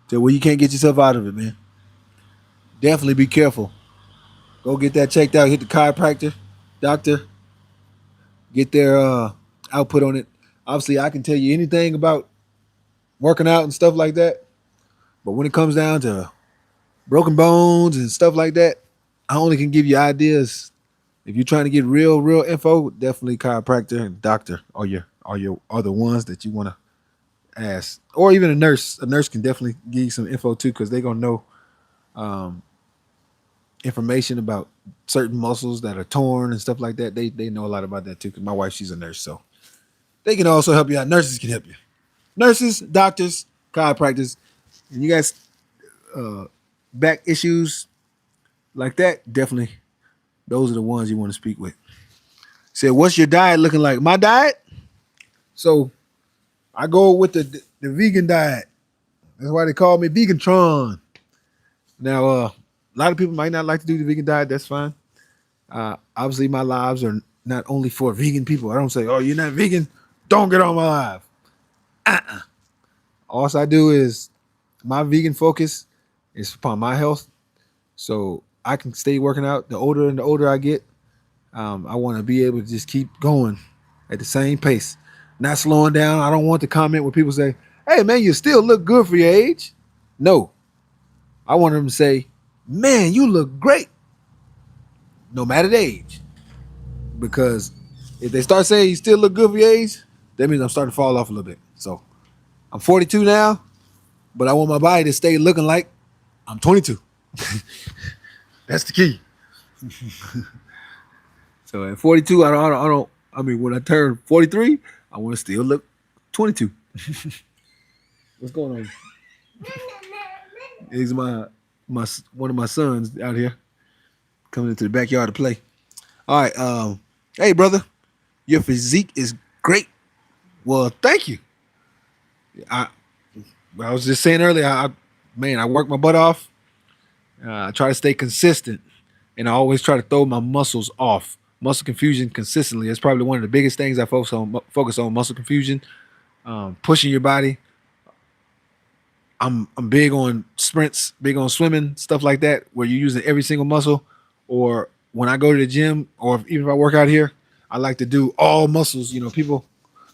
to where you can't get yourself out of it, man. Definitely be careful. Go get that checked out. Hit the chiropractor, doctor. Get their output on it. Obviously, I can tell you anything about working out and stuff like that. But when it comes down to broken bones and stuff like that, I only can give you ideas. If you're trying to get real info, definitely chiropractor and doctor are the ones that you want to ask, or even a nurse. A nurse can definitely give you some info too, because they're gonna know information about certain muscles that are torn and stuff like that. They know a lot about that too. Because my wife, she's a nurse, so they can also help you out. Nurses can help you. Nurses, doctors, chiropractors, and you guys back issues like that. Definitely, those are the ones you want to speak with. Said, what's your diet looking like? My diet? So I go with the vegan diet. That's why they call me Vegantron. Now, a lot of people might not like to do the vegan diet. That's fine. Obviously, my lives are not only for vegan people. I don't say, oh, you're not vegan, don't get on my live. All I do is my vegan focus is upon my health. So I can stay working out. The older I get, I want to be able to just keep going at the same pace, not slowing down. I don't want to comment where people say, hey, man, you still look good for your age. No, I want them to say, man, you look great, no matter the age. Because if they start saying you still look good for your age, that means I'm starting to fall off a little bit. So I'm 42 now, but I want my body to stay looking like I'm 22. That's the key. So at 42, I mean, when I turn 43, I want to still look 22. What's going on? He's my one of my sons out here coming into the backyard to play. All right, hey brother, your physique is great. Well, thank you. I was just saying earlier, I work my butt off. I try to stay consistent, and I always try to throw my muscles off. Muscle confusion consistently. It's probably one of the biggest things I focus on muscle confusion, pushing your body. I'm big on sprints, big on swimming, stuff like that, where you're using every single muscle. Or when I go to the gym, or even if I work out here, I like to do all muscles. You know,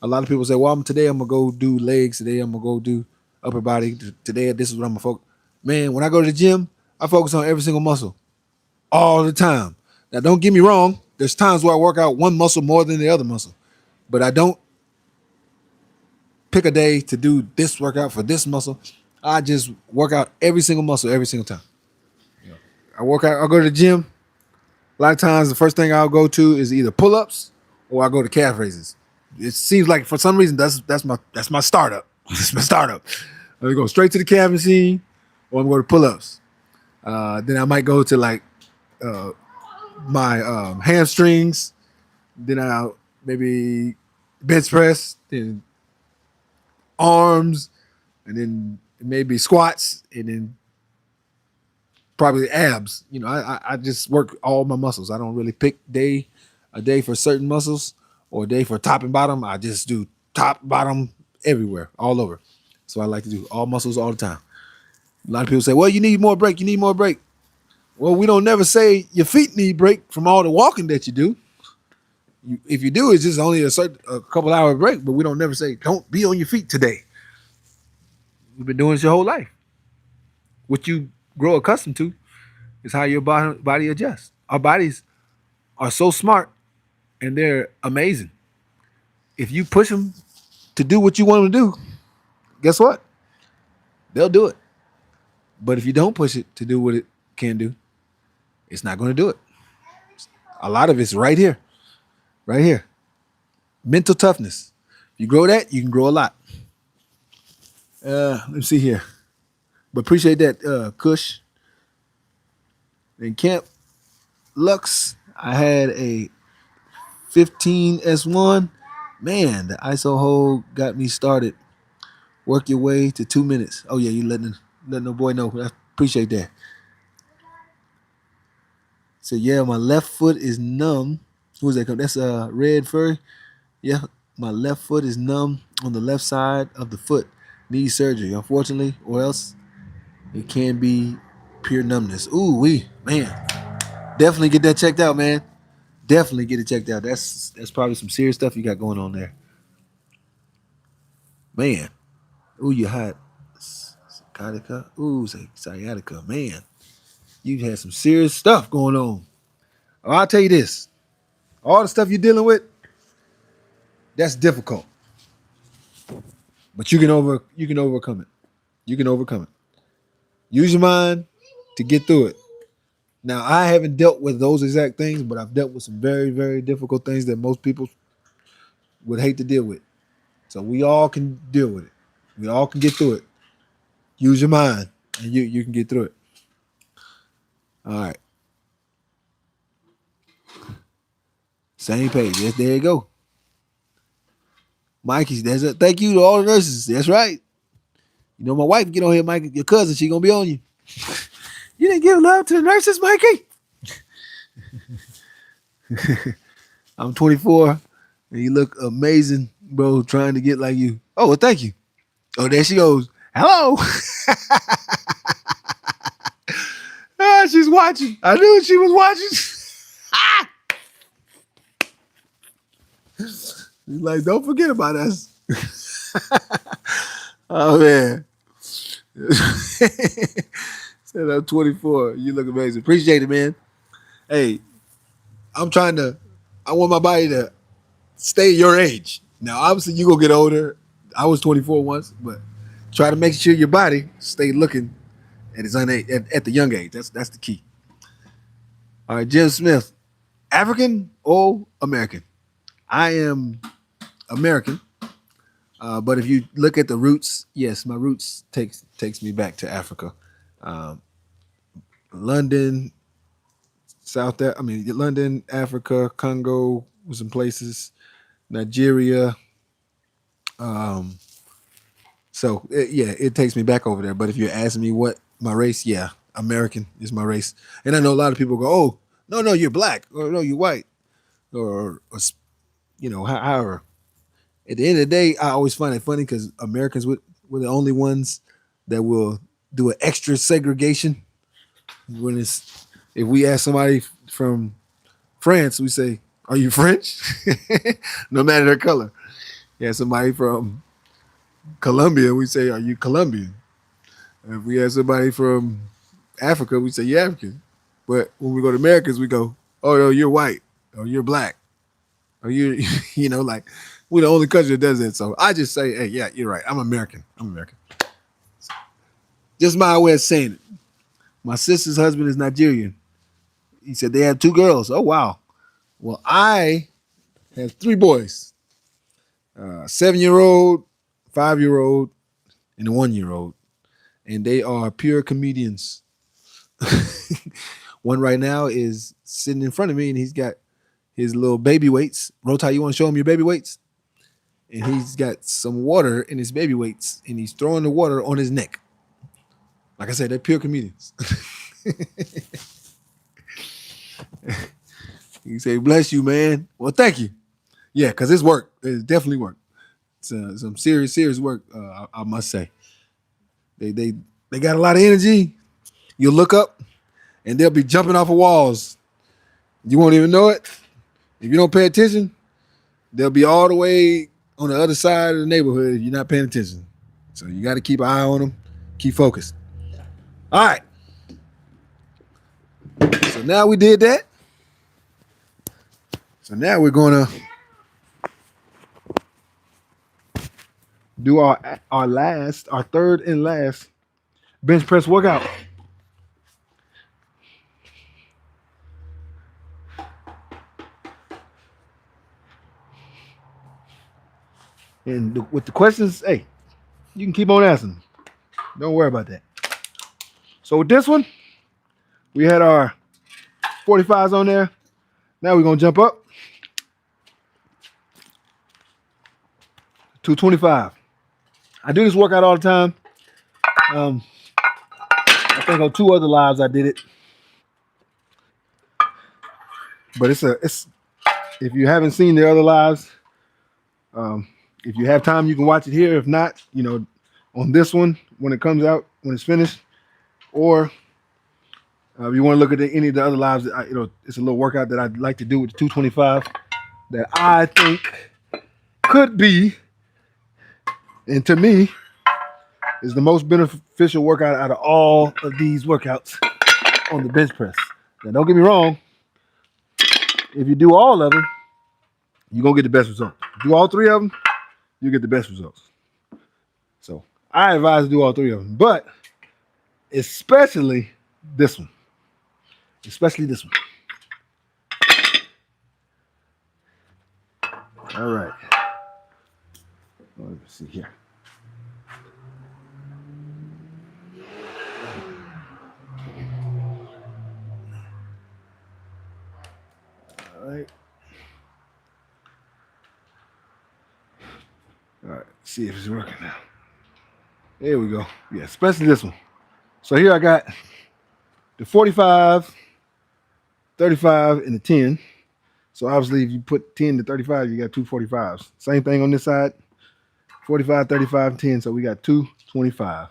a lot of people say, well, today I'm gonna go do legs. Today I'm gonna go do upper body. Today this is what I'm gonna focus. Man, when I go to the gym, I focus on every single muscle all the time. Now, don't get me wrong. There's times where I work out one muscle more than the other muscle, but I don't pick a day to do this workout for this muscle. I just work out every single muscle every single time. I go to the gym. A lot of times, the first thing I'll go to is either pull-ups or I go to calf raises. It seems like for some reason that's my startup. That's my startup. I'm gonna go straight to the calf machine, or I'm going to pull-ups. Then I might go to like my hamstrings. Then I'll maybe bench press, then arms, and then maybe squats, and then probably abs. You know, I just work all my muscles. I don't really pick a day for certain muscles or a day for top and bottom. I just do top, bottom, everywhere, all over. So I like to do all muscles all the time. A lot of people say, well, you need more break. You need more break. Well, we don't never say your feet need break from all the walking that you do. If you do, it's just only a couple hour break, but we don't never say, don't be on your feet today. You've been doing this your whole life. What you grow accustomed to is how your body adjusts. Our bodies are so smart and they're amazing. If you push them to do what you want them to do, guess what? They'll do it. But if you don't push it to do what it can do, it's not going to do it. A lot of it's right here, right here. Mental toughness. If you grow that, you can grow a lot. Let's see here. But appreciate that, Kush. In Camp Lux, I had a 15S1. Man, the ISO hold got me started. Work your way to 2 minutes. Oh yeah, you letting the boy know. I appreciate that. So yeah, my left foot is numb. Who's that? That's Red Furry. Yeah, my left foot is numb on the left side of the foot. Needs surgery, unfortunately, or else it can be pure numbness. Ooh, man. Definitely get that checked out, man. Definitely get it checked out. That's probably some serious stuff you got going on there. Man. Ooh, you hot. Sciatica. Ooh, sciatica. Man. You had some serious stuff going on. Oh, I'll tell you this. All the stuff you're dealing with, that's difficult. But you can overcome it. You can overcome it. Use your mind to get through it. Now, I haven't dealt with those exact things, but I've dealt with some very, very difficult things that most people would hate to deal with. So we all can deal with it. We all can get through it. Use your mind, and you can get through it. All right. Same page. Yes, there you go. Mikey, thank you to all the nurses. That's right. You know, my wife get on here, Mikey, your cousin, she gonna be on you. You didn't give love to the nurses, Mikey. I'm 24, and you look amazing, bro, trying to get like you. Oh, well, thank you. Oh, there she goes. Hello. She's watching. I knew she was watching. She's like, don't forget about us. Oh, man. Said I'm 24. You look amazing. Appreciate it, man. Hey, I want my body to stay your age. Now, obviously, you gonna get older. I was 24 once, but try to make sure your body stay looking at its at the young age. That's the key. All right, Jim Smith, African or American? I am American, but if you look at the roots, yes, my roots takes me back to Africa. London, London, Africa, Congo, some places, Nigeria. It takes me back over there. But if you're asking me what my race, yeah, American is my race. And I know a lot of people go, oh, no, you're black, or no, you're white, or however. At the end of the day, I always find it funny because Americans were the only ones that will do an extra segregation. If we ask somebody from France, we say, "Are you French?" No matter their color. Yeah, somebody from Colombia, we say, "Are you Colombian?" If we ask somebody from Africa, we say, "You're African." But when we go to Americans, we go, "Oh, no, you're white, or you're black, or you, like we're the only country that does it." So I just say, "Hey, yeah, you're right. I'm American. Just my way of saying it. My sister's husband is Nigerian. He said they have 2 girls. Oh, wow. Well, I have 3 boys, 7-year-old, 5-year-old, and a 1-year-old. And they are pure comedians. One right now is sitting in front of me, and he's got his little baby weights. Rota, you want to show him your baby weights? And he's got some water in his baby weights, and he's throwing the water on his neck. Like I said, they're pure comedians. You say, bless you, man. Well, thank you. Yeah, because it's work. It's definitely work. It's some serious work, I must say. They got a lot of energy. You'll look up, and they'll be jumping off of walls. You won't even know it. If you don't pay attention, they'll be all the way on the other side of the neighborhood if you're not paying attention. So you got to keep an eye on them. Keep focused. All right. So now we did that. So now we're gonna do our third and last bench press workout. And with the questions, hey, you can keep on asking. Don't worry about that. So with this one, we had our 45s on there. Now we're gonna jump up 225. I do this workout all the time. I think on 2 other lives I did it, but it's if you haven't seen the other lives, um, if you have time, you can watch it here. If not, on this one when it comes out when it's finished, or if you want to look at any of the other lives, it's a little workout that I'd like to do with the 225 that I think could be, and to me, is the most beneficial workout out of all of these workouts on the bench press. Now, don't get me wrong. If you do all of them, you're going to get the best results. Do all 3 of them, you get the best results. So I advise to do all 3 of them, but especially this one. Especially this one. All right. Let me see here. All right. All right. See if it's working now. There we go. Yeah, especially this one. So here I got the 45, 35, and the 10. So obviously, if you put 10 to 35, you got 2 45s. Same thing on this side. 45, 35, 10. So we got 225.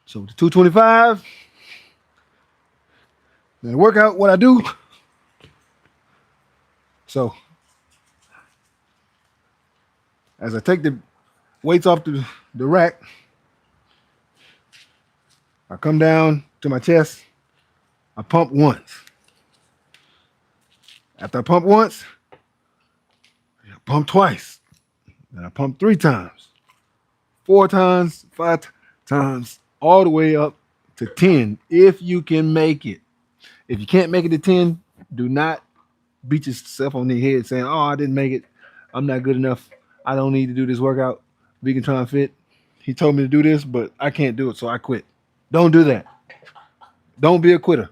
So the 225. Now to work out what I do. So as I take the weights off the rack, I come down to my chest. I pump once. After I pump once, I pump twice. Then I pump 3 times, 4 times, 5 times, all the way up to 10 if you can make it. If you can't make it to 10, do not beat yourself on the head saying, "Oh, I didn't make it. I'm not good enough. I don't need to do this workout." Vegan Trying Fit. He told me to do this, but I can't do it, so I quit. Don't do that. Don't be a quitter.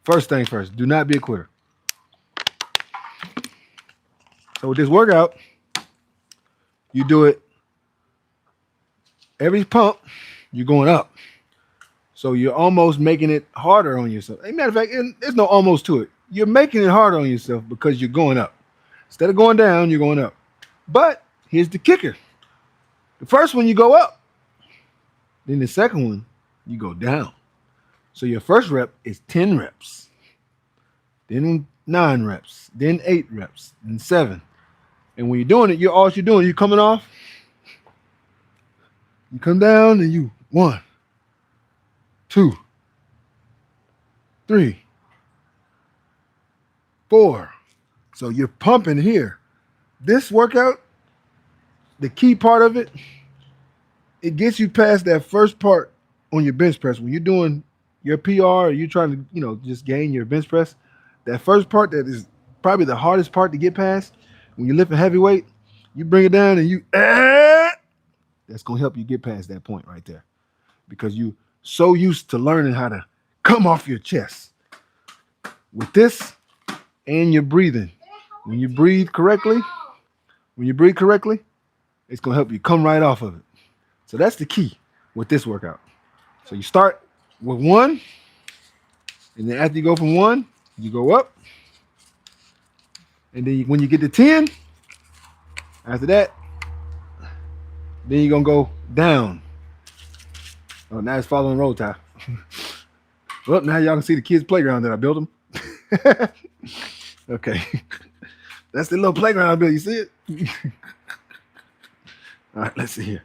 First thing first, do not be a quitter. So with this workout, you do it every pump, you're going up. So you're almost making it harder on yourself. As a matter of fact, there's no almost to it. You're making it harder on yourself because you're going up. Instead of going down, you're going up. But here's the kicker. The first one, you go up. Then the second one, you go down. So your first rep is 10 reps. Then 9 reps. Then 8 reps. Then 7. And when you're doing it, you're coming off. You come down and you 1, 2, 3, 4. So you're pumping here. This workout, the key part of it, it gets you past that first part on your bench press. When you're doing your PR or you're trying to, just gain your bench press, that first part that is probably the hardest part to get past, when you're lifting heavy weight, you bring it down and that's going to help you get past that point right there because you so used to learning how to come off your chest. With this and your breathing, when you breathe correctly, it's going to help you come right off of it. So that's the key with this workout. So you start with 1, and then after you go from 1, you go up. And then when you get to 10, after that, then you're going to go down. Oh, now it's following roll tide. Well, now y'all can see the kids' playground that I built them. Okay. That's the little playground I built. You see it? All right, let's see here.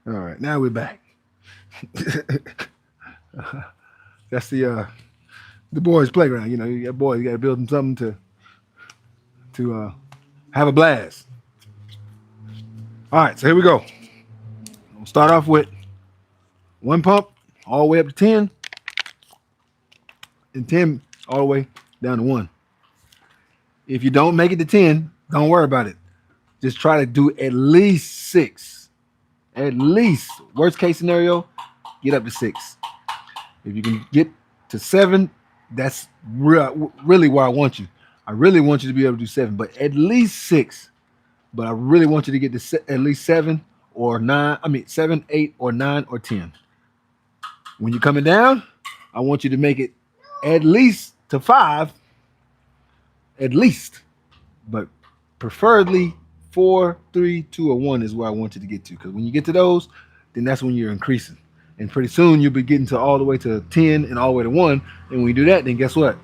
All right, now we're back. That's the boys' playground. You know, you got boys, you got to build them something to have a blast. All right, so here we go. We'll start off with one pump all the way up to 10, and 10 all the way down to 1. If you don't make it to 10, don't worry about it. Just try to do at least 6. At least. Worst case scenario, get up to 6. If you can get to 7, that's really where I want you. I really want you to be able to do 7, but at least 6. But I really want you to get to at least 7 or 9. I mean, 7, 8, or 9, or 10. When you're coming down, I want you to make it at least to 5. At least. But preferably 4, 3, 2, or 1 is where I want you to get to. Because when you get to those, then that's when you're increasing. And pretty soon you'll be getting to all the way to 10 and all the way to 1. And when you do that, then guess what?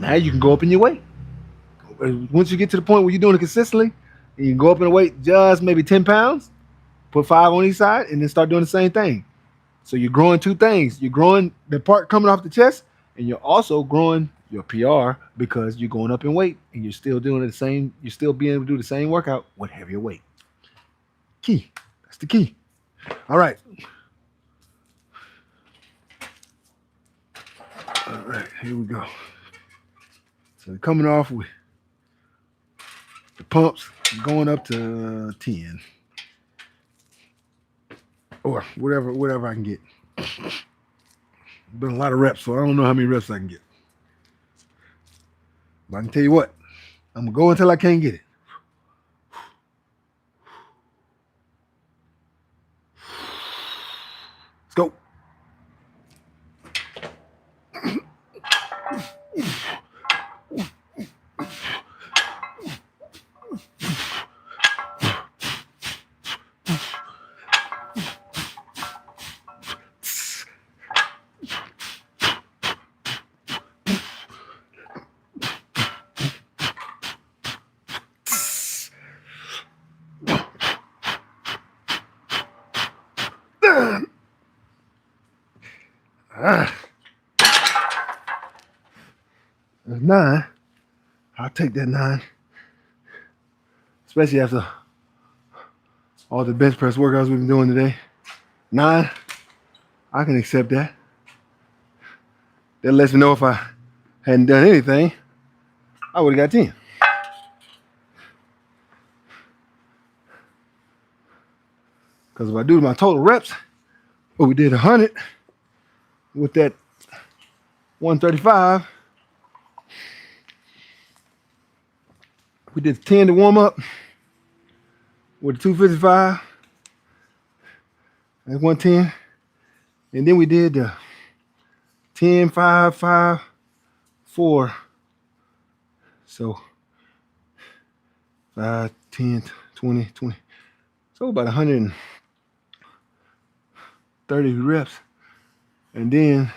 Now you can go up in your weight. Once you get to the point where you're doing it consistently, and you can go up in the weight just maybe 10 pounds, put 5 on each side, and then start doing the same thing. So you're growing 2 things. You're growing the part coming off the chest, and you're also growing your PR because you're going up in weight and you're still doing the same. You're still being able to do the same workout with heavier weight. Key. That's the key. All right. All right. Here we go. So coming off with the pumps, going up to 10 or whatever I can get. Been a lot of reps, so I don't know how many reps I can get. But I can tell you what, I'm gonna go until I can't get it. Let's go. That's 9. I'll take that 9. Especially after all the bench press workouts we've been doing today. 9, I can accept that. That lets me know if I hadn't done anything, I would have got 10. Because if I do my total reps, well, we did 100 with that 135. We did 10 to warm up with the 255. That's 110. And then we did the 10, 5, 5, 4. So 5, 10, 20, 20. So about 130 reps. And then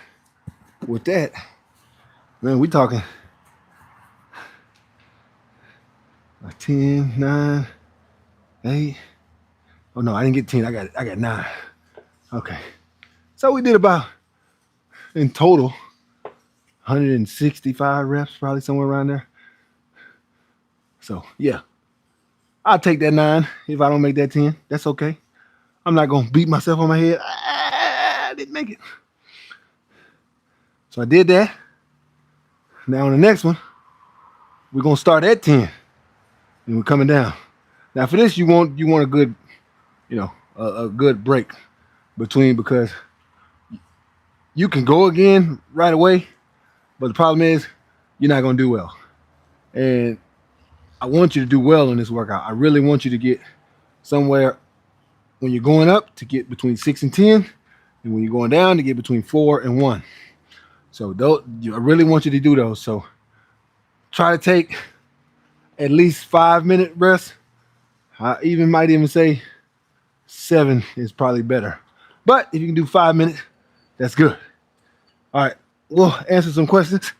with that, man, we talking 10, 9, 8. Oh no, I didn't get 10. I got 9. Okay. So we did about in total 165 reps, probably somewhere around there. So yeah. I'll take that 9 if I don't make that 10. That's okay. I'm not gonna beat myself on my head. I didn't make it. So I did that. Now on the next one, we're gonna start at 10. And we're coming down. Now for this, you want a good, a good break between, because you can go again right away, but the problem is you're not gonna do well. And I want you to do well in this workout. I really want you to get somewhere when you're going up to get between 6 and 10, and when you're going down to get between 4 and 1. So I really want you to do those. So try to take at least 5-minute rest. I might even say 7 is probably better. But if you can do 5 minutes, that's good. All right, we'll answer some questions,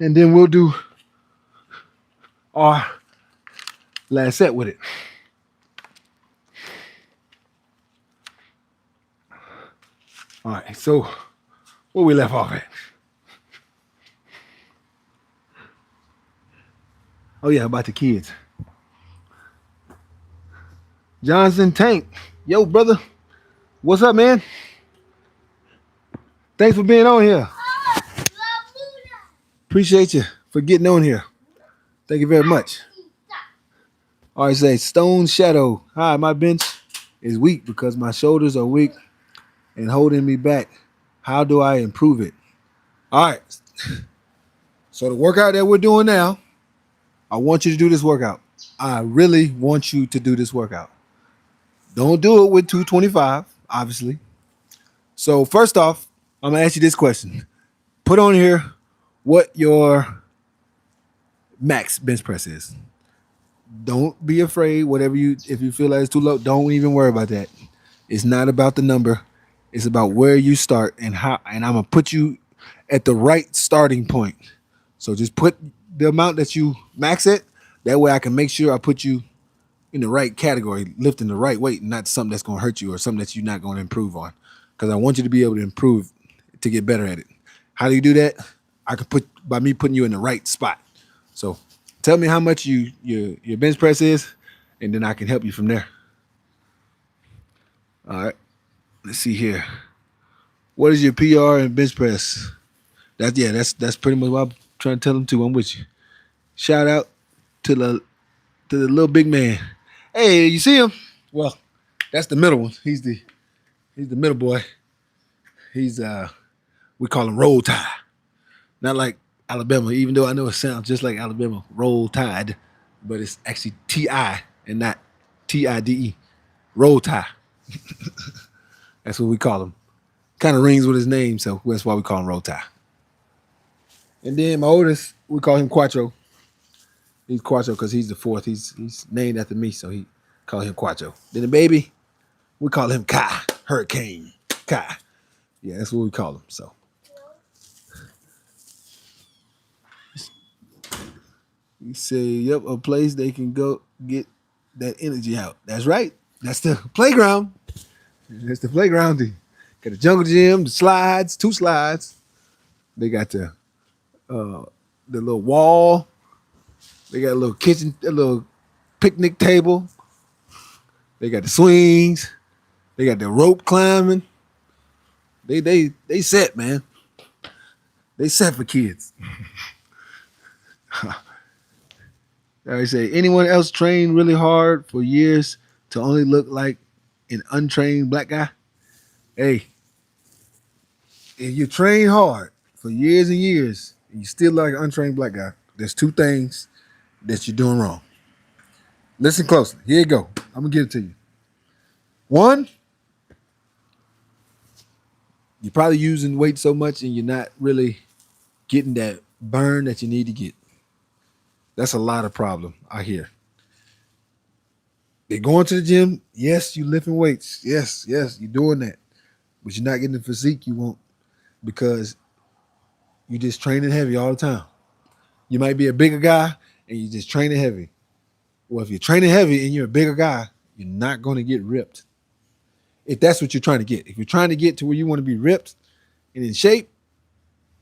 and then we'll do our last set with it. All right, so where we left off at? Oh yeah, about the kids. Johnson Tank. Yo, brother. What's up, man? Thanks for being on here. Appreciate you for getting on here. Thank you very much. All right, say Stone Shadow. Hi, my bench is weak because my shoulders are weak and holding me back. How do I improve it? All right. So the workout that we're doing now, I want you to do this workout. I really want you to do this workout. Don't do it with 225, obviously. So first off, I'm gonna ask you this question. Put on here what your max bench press is. Don't be afraid. If you feel like it's too low, don't even worry about that. It's not about the number. It's about where you start and how. And I'm gonna put you at the right starting point. So just put the amount that you max it. That way I can make sure I put you in the right category, lifting the right weight, not something that's gonna hurt you or something that you're not gonna improve on. Because I want you to be able to improve to get better at it. How do you do that? I can put by me putting you in the right spot. So tell me how much your bench press is, and then I can help you from there. All right. Let's see here. What is your PR and bench press? That's pretty much what I'm trying to tell them too. I'm with you. Shout out to the little big man. Hey, you see him? Well, that's the middle one. He's the middle boy. He's we call him Roll Tide. Not like Alabama, even though I know it sounds just like Alabama, Roll Tide, but it's actually T-I and not T-I-D-E. Roll Tide. That's what we call him. Kind of rings with his name, so that's why we call him Roll Tide. And then my oldest, we call him Quattro. He's Quattro because he's the fourth. He's named after me, so he call him Quattro. Then the baby, we call him Kai, Hurricane Kai. Yeah, that's what we call him. So you say, yep, a place they can go get that energy out. That's right. That's the playground. That's the playground. Got the jungle gym, the slides, 2 slides. They got the little wall. They got a little kitchen, a little picnic table. They got the swings. They got the rope climbing. They set, man. They set for kids. I say, anyone else trained really hard for years to only look like an untrained black guy? Hey, if you train hard for years and years and you still like an untrained black guy, there's 2 things that you're doing wrong. Listen closely. Here you go. I'm gonna give it to you. 1, you're probably using weight so much and you're not really getting that burn that you need to get. That's a lot of problem I hear. They're going to the gym. Yes, you lifting weights. Yes, you're doing that. But you're not getting the physique you want because you're just training heavy all the time. You might be a bigger guy and you're just training heavy. Well, if you're training heavy and you're a bigger guy, you're not going to get ripped. If that's what you're trying to get. If you're trying to get to where you want to be ripped and in shape,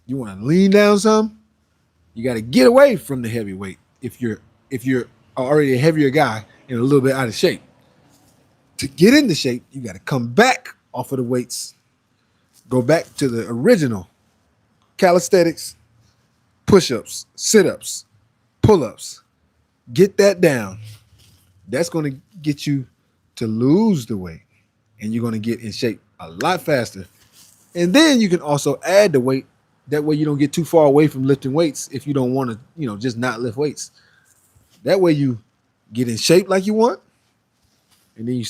you want to lean down some, you got to get away from the heavy weight if you're already a heavier guy and a little bit out of shape. To get into shape, you got to come back off of the weights, go back to the original calisthenics, push-ups, sit-ups, pull-ups. Get that down. That's going to get you to lose the weight, and you're going to get in shape a lot faster. And then you can also add the weight. That way you don't get too far away from lifting weights if you don't want to, just not lift weights. That way you get in shape like you want, and then you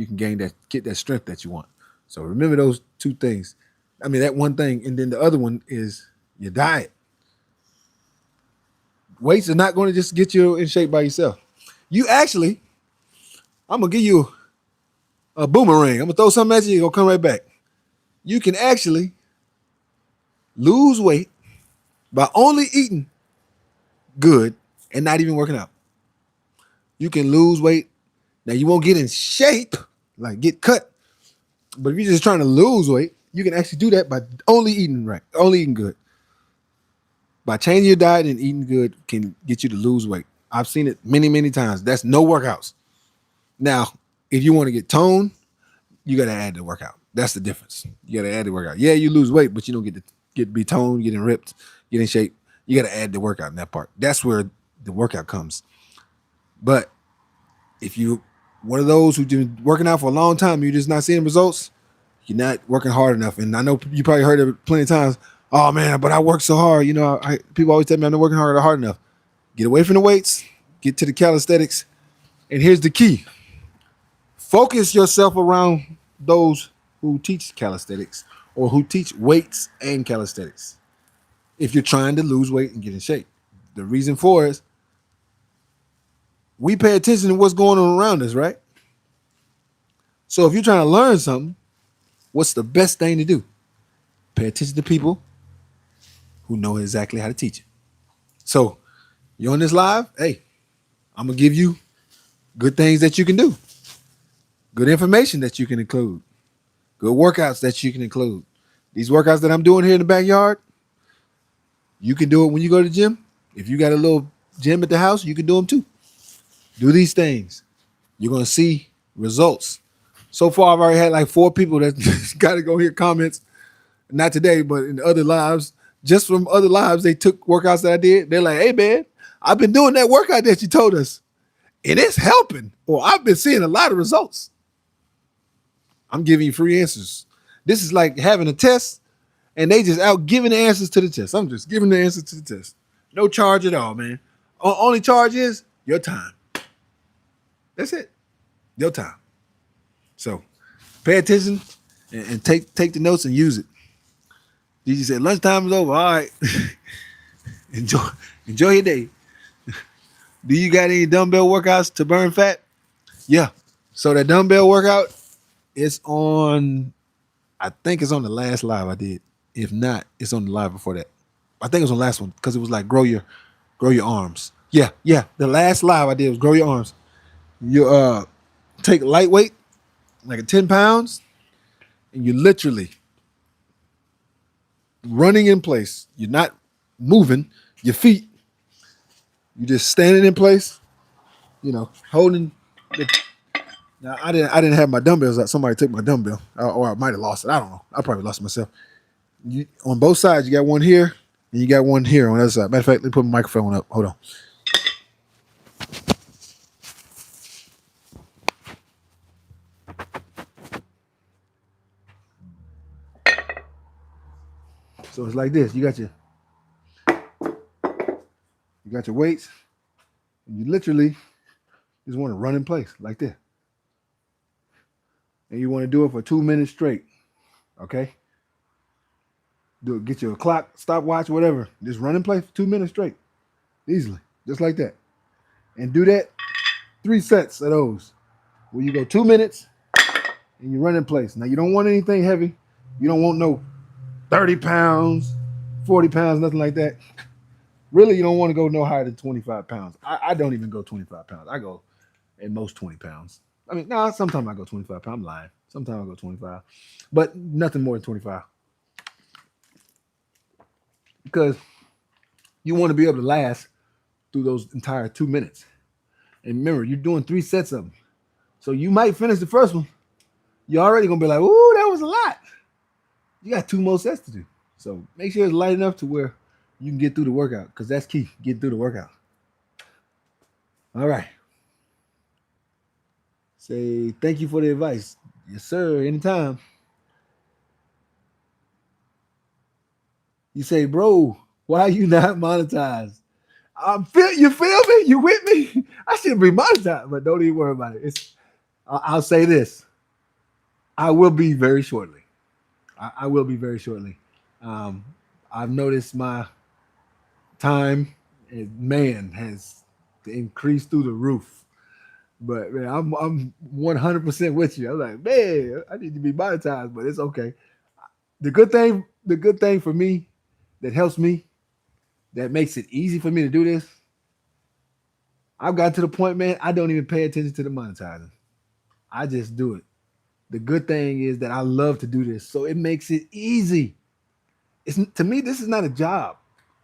can get that strength that you want. So remember those 2 things. I mean, that one thing, and then the other one is your diet. Weights are not going to just get you in shape by yourself. I'm going to give you a boomerang. I'm going to throw something at you, you're going to come right back. You can actually lose weight by only eating good and not even working out. You can lose weight. Now, you won't get in shape, like get cut. But if you're just trying to lose weight, You can actually do that by only eating right, only eating good. By changing your diet and eating good can get you to lose weight. I've seen it many, many times. That's no workouts. Now, if you want to get toned, you got to add the workout. That's the difference. You got to add the workout. Yeah, you lose weight, but you don't get to be toned, getting ripped, get in shape. You got to add the workout in that part. That's where the workout comes. But if you one of those who've been working out for a long time, you're just not seeing results, you're not working hard enough. And I know you probably heard it plenty of times. Oh man, but I work so hard. You know, people always tell me I'm not working hard enough. Get away from the weights, get to the calisthenics. And here's the key. Focus yourself around those who teach calisthenics or who teach weights and calisthenics. If you're trying to lose weight and get in shape. The reason for it is we pay attention to what's going on around us, right? So if you're trying to learn something, what's the best thing to do? Pay attention to people who know exactly how to teach it. So you're on this live, hey, I'm going to give you good things that you can do, good information that you can include, good workouts that you can include. These workouts that I'm doing here in the backyard, you can do it when you go to the gym. If you got a little gym at the house, you can do them too. Do these things. You're going to see results. So far, I've already had like 4 people that got to go hear comments. Not today, but in other lives. Just from other lives, they took workouts that I did. They're like, hey, man, I've been doing that workout that you told us. And it's helping. Or I've been seeing a lot of results. I'm giving you free answers. This is like having a test, and they just out giving the answers to the test. I'm just giving the answers to the test. No charge at all, man. Only charge is your time. That's it. Your time. So pay attention and take the notes and use it. DJ said lunchtime is over. All right. Enjoy your day. Do you got any dumbbell workouts to burn fat? Yeah. So that dumbbell workout is on, I think it's on the last live I did. If not, it's on the live before that. I think it was on the last one because it was like grow your arms. Yeah. The last live I did was grow your arms. You take lightweight, like 10 pounds, and you literally running in place. You're not moving your feet. You're just standing in place, holding the. Now I didn't have my dumbbells out. Somebody took my dumbbell, or I might have lost it. I don't know. I probably lost it myself. On both sides, you got one here and you got one here on the other side. Matter of fact, let me put my microphone up. Hold on. So it's like this. You got your weights, and you literally just want to run in place like this. And you want to do it for 2 minutes straight. Okay? Do it, get your clock, stopwatch, whatever. Just run in place for 2 minutes straight. Easily. Just like that. And do that 3 sets of those. Where you go 2 minutes and you run in place. Now you don't want anything heavy. You don't want no 30 pounds, 40 pounds, nothing like that. Really, you don't want to go no higher than 25 pounds. I don't even go 25 pounds. I go at most 20 pounds. I mean, sometimes I go 25 pounds. I'm lying. Sometimes I go 25. But nothing more than 25. Because you want to be able to last through those entire 2 minutes. And remember, you're doing 3 sets of them. So you might finish the first one. You're already going to be like, ooh, that was a lot. You got 2 more sets to do. So make sure it's light enough to where you can get through the workout, because that's key. Get through the workout. All right. Say thank you for the advice. Yes, sir. Anytime. You say, bro, why are you not monetized? You feel me? You with me? I should be monetized, but don't even worry about it. I'll say this. I will be very shortly. I will be very shortly. I've noticed my time, man, has increased through the roof. But man, I'm 100% with you. I'm like, man, I need to be monetized, but it's okay. The good thing for me that helps me, that makes it easy for me to do this, I've got to the point, man, I don't even pay attention to the monetizing. I just do it. The good thing is that I love to do this, so it makes it easy. It's to me, this is not a job.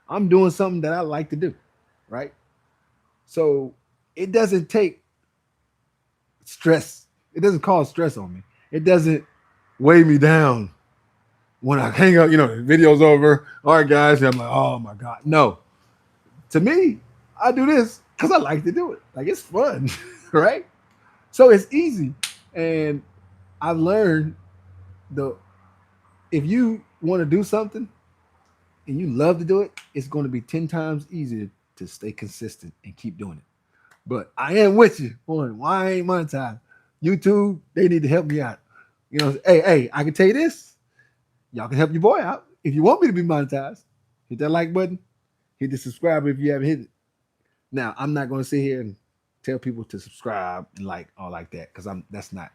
I'm doing something that I like to do, right? So it doesn't take stress. It doesn't cause stress on me. It doesn't weigh me down when I hang up. The video's over. All right, guys. I'm like, oh my god, no. To me, I do this because I like to do it. Like it's fun, right? So it's easy, and I've learned the if you want to do something and you love to do it, it's going to be 10 times easier to stay consistent and keep doing it. But I am with you on why I ain't monetized. YouTube, they need to help me out. Hey, I can tell you this. Y'all can help your boy out. If you want me to be monetized, hit that like button, hit the subscribe if you haven't hit it. Now, I'm not going to sit here and tell people to subscribe and like all like that because that's not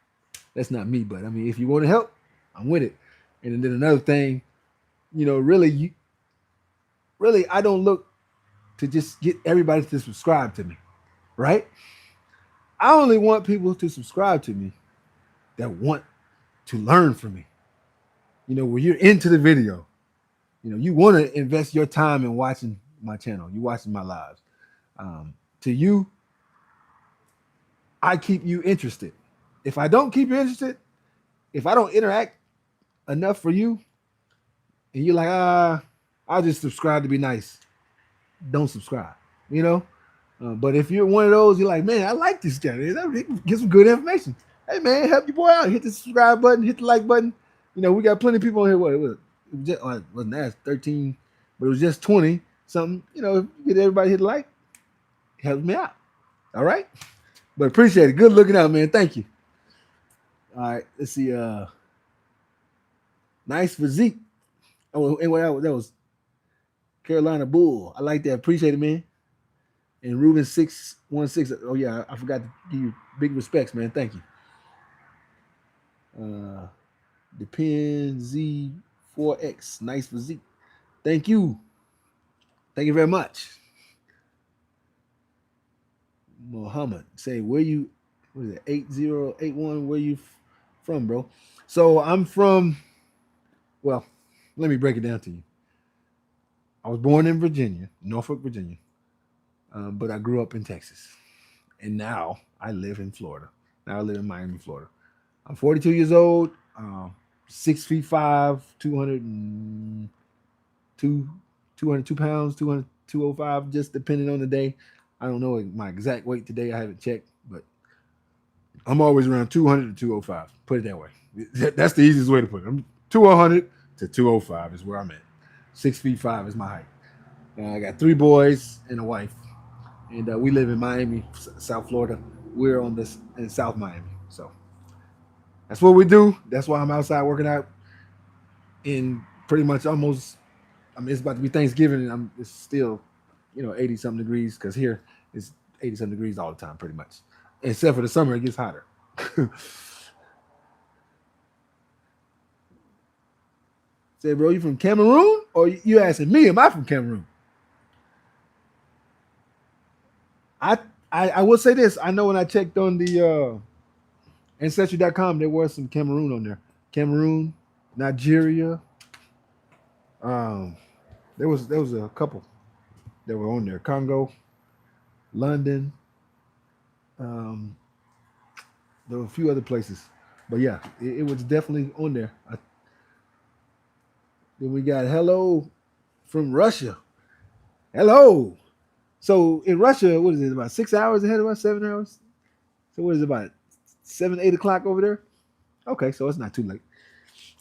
me. But I mean, if you want to help, I'm with it. And then another thing, really, I don't look to just get everybody to subscribe to me, right? I only want people to subscribe to me that want to learn from me. When you're into the video, you want to invest your time in watching my channel, you watching my lives. To you, I keep you interested. If I don't keep you interested, if I don't interact enough for you, and you're like, I'll just subscribe to be nice. Don't subscribe, But if you're one of those, you're like, man, I like this channel. Get some good information. Hey, man, help your boy out. Hit the subscribe button, hit the like button. We got plenty of people on here. What it was? It was just, it wasn't that 13, but it was just 20 something. If you get everybody hit the like, it helps me out. All right, but appreciate it. Good looking out, man. Thank you. All right, let's see. Nice physique. Oh, anyway, that was Carolina Bull. I like that. Appreciate it, man. And Ruben 616. Oh yeah, I forgot to give you big respects, man. Thank you. Depend Z4X. Nice physique. Thank you. Thank you very much. Muhammad say where you what is it 8081 where you from, bro? So I'm from, well, let me break it down to you. I was born in Virginia, Norfolk, Virginia, but I grew up in Texas, and now I live in Florida. Now I live in Miami, Florida. I'm 42 years old, 6 feet 5, 202 pounds, 205, just depending on the day. I don't know my exact weight today. I haven't checked, but I'm always around 200 to 205. Put it that way. That's the easiest way to put it. I'm 200 to 205 is where I'm at. 6 feet 5 is my height. I got 3 boys and a wife, and we live in Miami, South Florida. We're on this in South Miami, so that's what we do. That's why I'm outside working out in pretty much almost. I mean, it's about to be Thanksgiving, and it's still, 80 something degrees because here it's 80 something degrees all the time, pretty much. Except for the summer, it gets hotter. Say, bro, you from Cameroon? Or you asking me, am I from Cameroon? I will say this. I know when I checked on the Ancestry.com, there was some Cameroon on there. Cameroon, Nigeria. There was a couple that were on there. Congo, London. There were a few other places. But yeah, it was definitely on there. Then we got hello from Russia. Hello. So in Russia, what is it? About 6 hours ahead of us? 7 hours? So what is it, about 7, 8 o'clock over there? Okay, so it's not too late.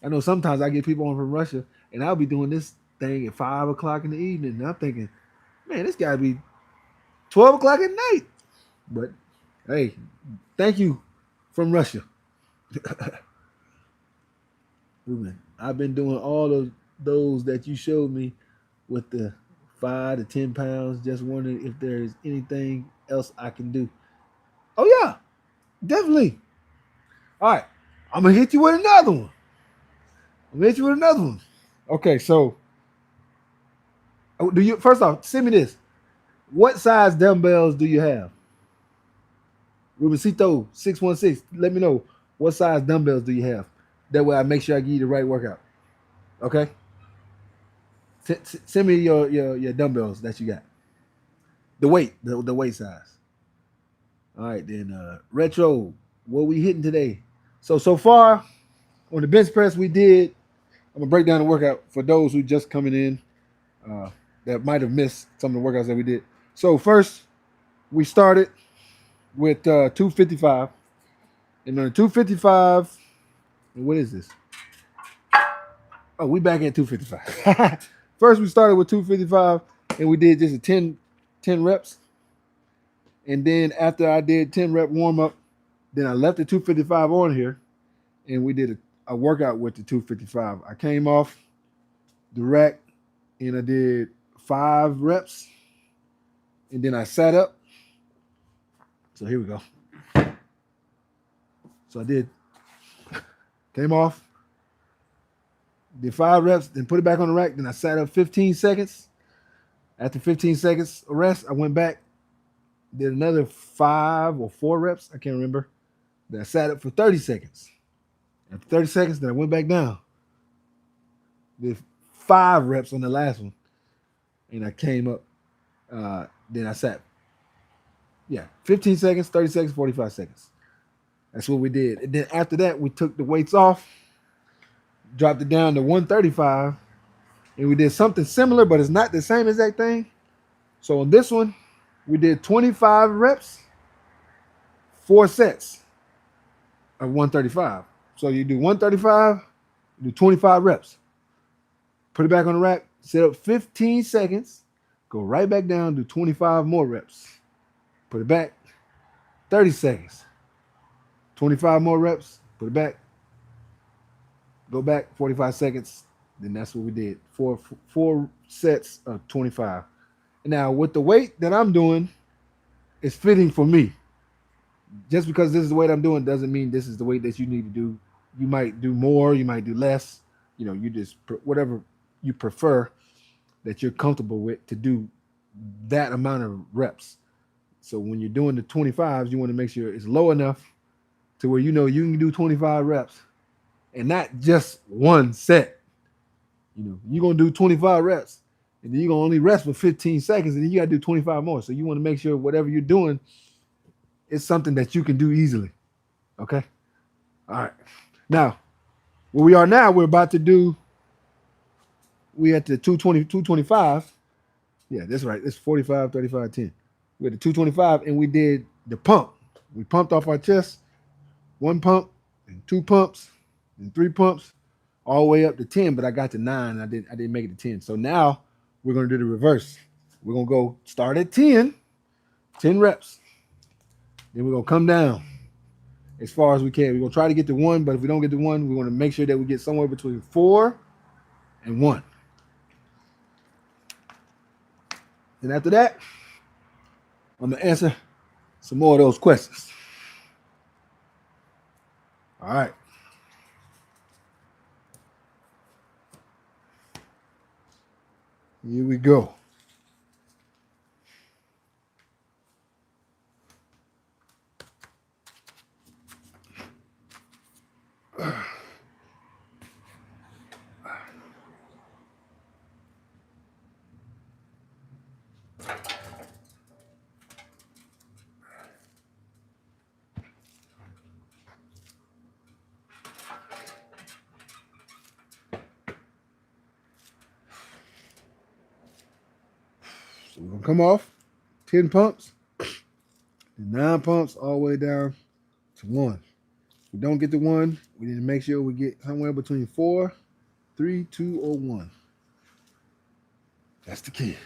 I know sometimes I get people on from Russia, and I'll be doing this thing at 5 o'clock in the evening, and I'm thinking, man, this got to be 12 o'clock at night. But hey, thank you from Russia. Ruben, I've been doing all of those that you showed me with the 5 to 10 pounds. Just wondering if there's anything else I can do. Oh yeah, definitely. All right, I'm gonna hit you with another one. Okay, so do you first off send me this? What size dumbbells do you have? Rubensito 616. Let me know What size dumbbells do you have? That way I make sure I give you the right workout. Okay? Send me your dumbbells that you got. The weight, the weight size. All right, then retro, what we hitting today? So far on the bench press we did. I'm gonna break down the workout for those who just coming in that might have missed some of the workouts that we did. So first we started with 255, and on the 255, what is this? Oh, we back at 255. First we started with 255, and we did just a 10 reps. And then after I did 10 rep warm up, then I left the 255 on here, and we did a workout with the 255. I came off the rack and I did 5 reps, and then I sat up. So here we go. So I came off, did 5 reps, then put it back on the rack. Then I sat up 15 seconds. After 15 seconds of rest, I went back, did another 5 or 4 reps. I can't remember. Then I sat up for 30 seconds. After 30 seconds, then I went back down. Did 5 reps on the last one. And I came up. Then I sat. 15 seconds, 30 seconds, 45 seconds. That's what we did. And then after that, we took the weights off, dropped it down to 135, and we did something similar, but it's not the same exact thing. So on this one, we did 25 reps, 4 sets of 135. So you do 135, you do 25 reps. Put it back on the rack, set up 15 seconds, go right back down, do 25 more reps. Put it back, 30 seconds. 25 more reps, put it back, go back 45 seconds. Then that's what we did. Four sets of 25. Now, with the weight that I'm doing, it's fitting for me. Just because this is the weight I'm doing doesn't mean this is the weight that you need to do. You might do more, you might do less. You just whatever you prefer that you're comfortable with to do that amount of reps. So when you're doing the 25s, you want to make sure it's low enough to where you can do 25 reps and not just one set. You're going to do 25 reps and then you're going to only rest for 15 seconds and then you got to do 25 more. So you want to make sure whatever you're doing is something that you can do easily. Okay? All right. Now, where we are now, we're about to do, we at the 225. Yeah, that's right. It's 45, 35, 10. We had the 225 and we did the pump. We pumped off our chest. 1 pump and 2 pumps and 3 pumps all the way up to 10, but I got to 9. I didn't make it to 10. So now we're going to do the reverse. We're going to go start at 10 reps. Then we're going to come down as far as we can. We're going to try to get to 1, but if we don't get to 1, we want to make sure that we get somewhere between 4 and 1. And after that, I'm going to answer some more of those questions. All right. Here we go. So we're going to come off 10 pumps and 9 pumps all the way down to 1. If we don't get to 1, we need to make sure we get somewhere between 4, 3, 2, or 1. That's the key.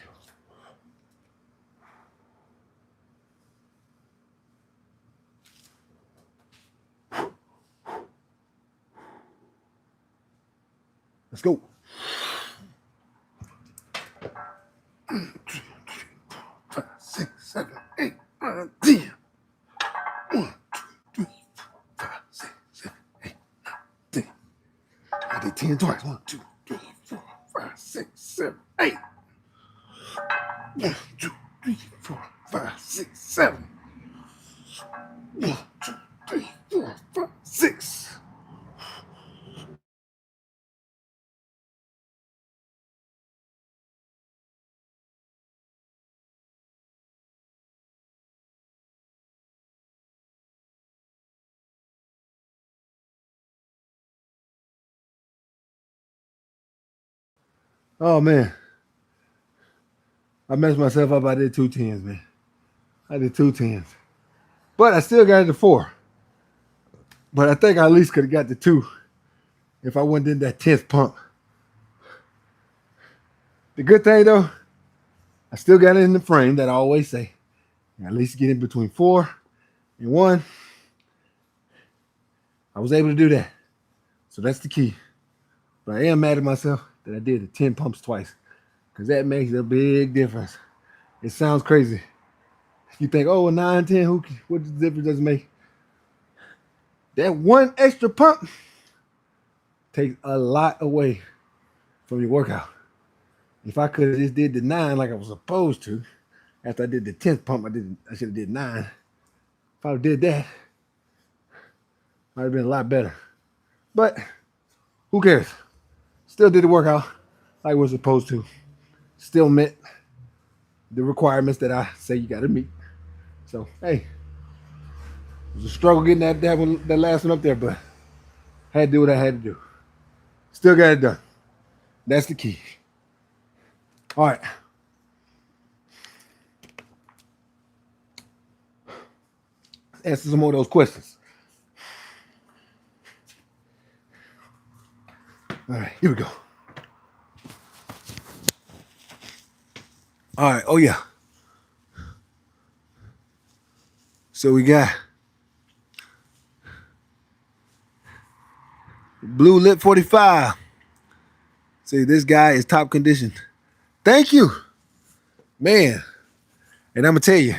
Let's go. 1, 2, 3, 4, 5, 6, 7, 8, 9, 10. 1, 2, 3, 4, 5, 6, 7, 8, 9, 10. I did 10 twice. 1, 2, 3, 4, 5, 6, 7, 8. 1, 2, 3, 4, 5, 6, 7. 1, 2, 3, 4, 5, 6, Oh man, I messed myself up. I did 2 10s, man. I did 2 10s, but I still got it to 4. But I think I at least could have got the 2 if I wouldn't did that 10th pump. The good thing though, I still got it in the frame that I always say. At least get in between 4 and 1. I was able to do that. So that's the key. But I am mad at myself that I did the 10 pumps twice. Because that makes a big difference. It sounds crazy. You think, oh, 9, 10, what difference does it make? That one extra pump takes a lot away from your workout. If I could have just did the 9 like I was supposed to, after I did the 10th pump, I should have did 9. If I did that, might have been a lot better. But who cares? Still did the workout like we're supposed to. Still met the requirements that I say you got to meet. So hey, it was a struggle getting that last one up there, but I had to do what I had to do. Still got it done. That's the key. All right. Let's answer some more of those questions. All right, here we go. All right, oh yeah. So we got Blue Lip 45. See, this guy is top condition. Thank you, man. And I'm gonna tell you,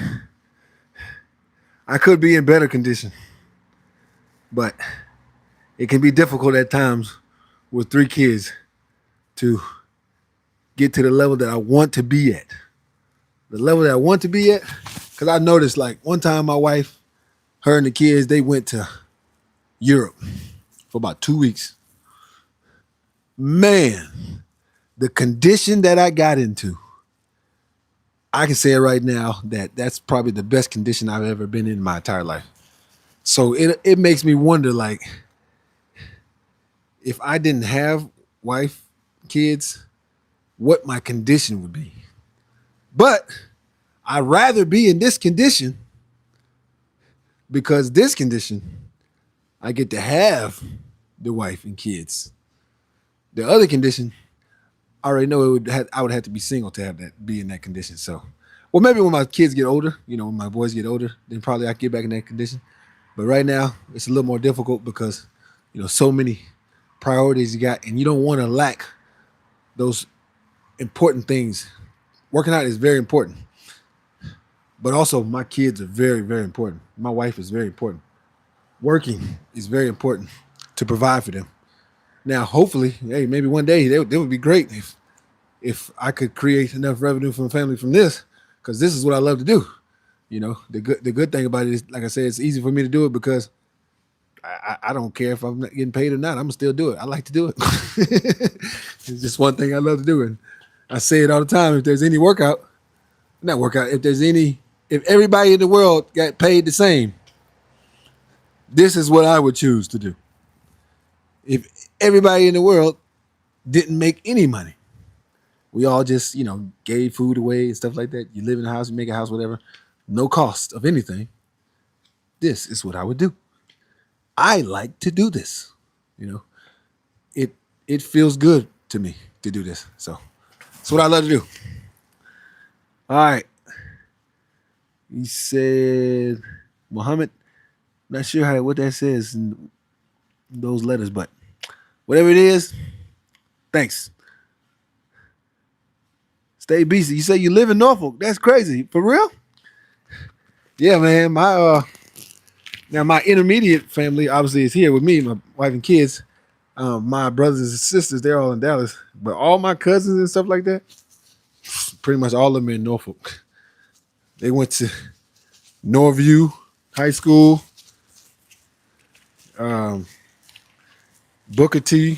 I could be in better condition, but it can be difficult at times with 3 kids to get to the level that I want to be at. The level that I want to be at, because I noticed like one time my wife, her and the kids, they went to Europe for about 2 weeks. Man, the condition that I got into, I can say it right now that that's probably the best condition I've ever been in my entire life. So it makes me wonder, like, if I didn't have wife, kids, what my condition would be. But I'd rather be in this condition because this condition, I get to have the wife and kids. The other condition, I already know I would have to be single to have that, be in that condition. So, well, maybe when my kids get older, when my boys get older, then probably I get back in that condition. But right now, it's a little more difficult because, so many priorities you got, and you don't want to lack those important things. Working out is very important, but also my kids are very, very important. My wife is very important. Working is very important to provide for them. Now, hopefully, hey, maybe one day they would be great if I could create enough revenue from a family from this, because this is what I love to do. The good thing about it is, like I said, it's easy for me to do it because I don't care if I'm not getting paid or not. I'm gonna still do it. I like to do it. It's just one thing I love to do, and I say it all the time. If there's any if everybody in the world got paid the same, this is what I would choose to do. If everybody in the world didn't make any money, we all just, gave food away and stuff like that. You live in a house, you make a house, whatever, no cost of anything. This is what I would do. I like to do this. It feels good to me to do this. So that's what I love to do. All right. He said, Muhammad, not sure what that says in those letters, but whatever it is, thanks. Stay beastie. You say you live in Norfolk. That's crazy. For real? Yeah, man. My intermediate family obviously is here with me, my wife and kids. My brothers and sisters, they're all in Dallas. But all my cousins and stuff like that, pretty much all of them in Norfolk. They went to Norview High School, Booker T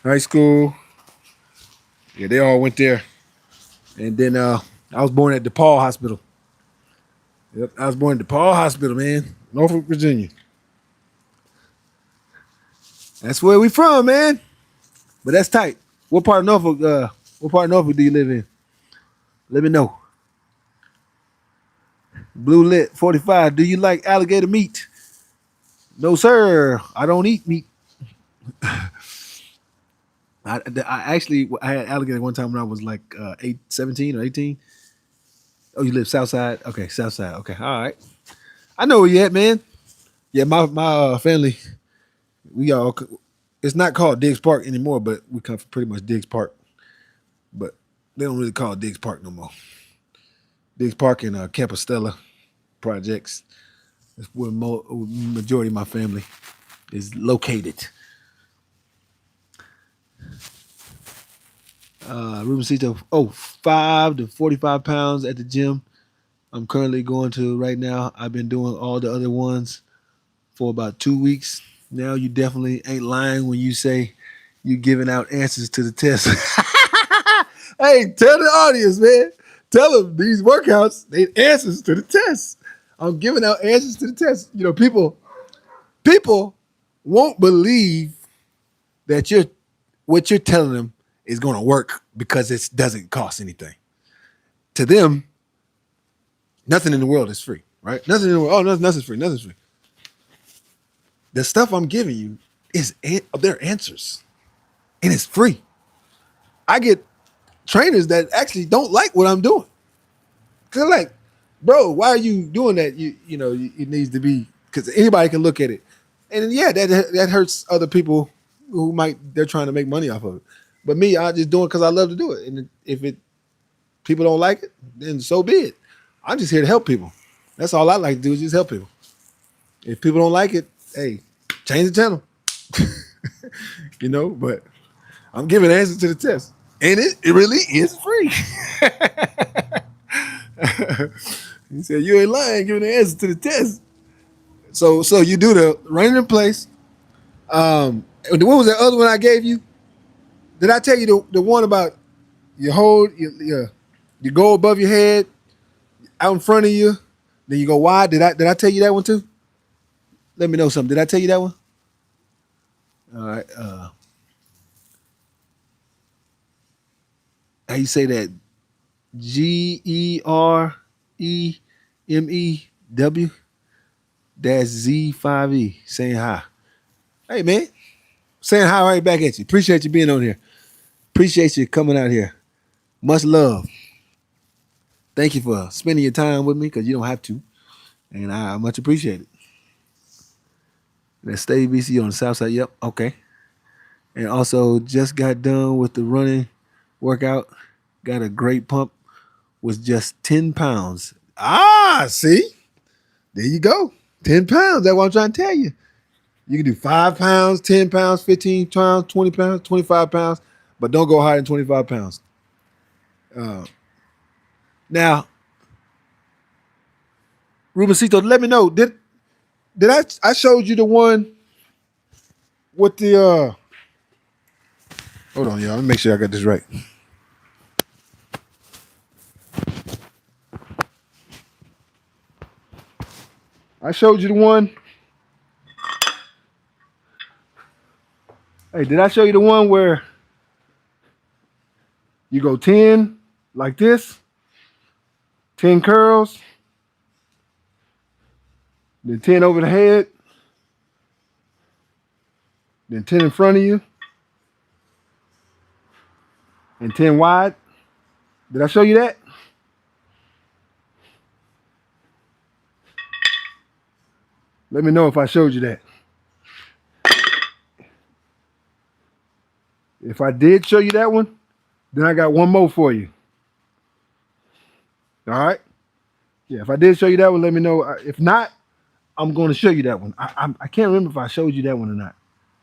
High School. Yeah, they all went there. And then I was born at DePaul Hospital. Yep, I was born at DePaul Hospital, man. Norfolk, Virginia. That's where we from, man. But that's tight. What part of Norfolk? What part of Norfolk do you live in? Let me know. Blue Lit 45. Do you like alligator meat? No, sir. I don't eat meat. I actually I had alligator one time when I was like 17 or 18. Oh, you live South Side? Okay, South Side. Okay, all right. I know where you at, man. Yeah, my family, we all. It's not called Diggs Park anymore, but we come from pretty much Diggs Park. But they don't really call it Diggs Park no more. Diggs Park and Campostella projects. That's where majority of my family is located. Rubensito, 5 to 45 pounds at the gym. I'm currently going to right now. I've been doing all the other ones for about 2 weeks. Now you definitely ain't lying when you say you giving out answers to the test. Hey, tell the audience, man. Tell them these workouts, they answers to the test. I'm giving out answers to the test. You know, people won't believe that what you're telling them is going to work because it doesn't cost anything. To them, nothing in the world is free, right? Nothing in the world. Oh, nothing's free. Nothing's free. The stuff I'm giving you is their answers, and it's free. I get trainers that actually don't like what I'm doing. Cause they're like, bro, why are you doing that? You know, it needs to be because anybody can look at it, and yeah, that hurts other people who they're trying to make money off of it. But me, I just do it because I love to do it, and if people don't like it, then so be it. I'm just here to help people. That's all I like to do is just help people. If people don't like it, hey, change the channel. You know, but I'm giving answers to the test. And it really is free. He said, you ain't lying, giving the answer to the test. So you do the running in place. What was that other one I gave you? Did I tell you the one about you hold you go above your head, out in front of you, then you go wide? Did I tell you that one too? Let me know something. Did I tell you that one? All right. How you say that? GEREMEW -Z5E. Saying hi. Hey man, saying hi right back at you. Appreciate you being on here. Appreciate you coming out here. Much love. Thank you for spending your time with me because you don't have to, and I much appreciate it. That Stay BC on the south side. Yep. Okay. And also just got done with the running workout. Got a great pump. Was just 10 pounds. Ah, see? There you go. 10 pounds. That's what I'm trying to tell you. You can do 5 pounds, 10 pounds, 15 pounds, 20 pounds, 25 pounds, but don't go higher than 25 pounds. Now, Rubensito, let me know. Did I showed you the one with the hold on, y'all. Let me make sure I got this right. I showed you the one. Hey, did I show you the one where you go 10 like this, 10 curls, then 10 over the head, then 10 in front of you, and 10 wide? Did I show you that? Let me know if I showed you that. If I did show you that one, then I got one more for you. All right? Yeah, if I did show you that one, let me know. If not, I'm going to show you that one. I can't remember if I showed you that one or not.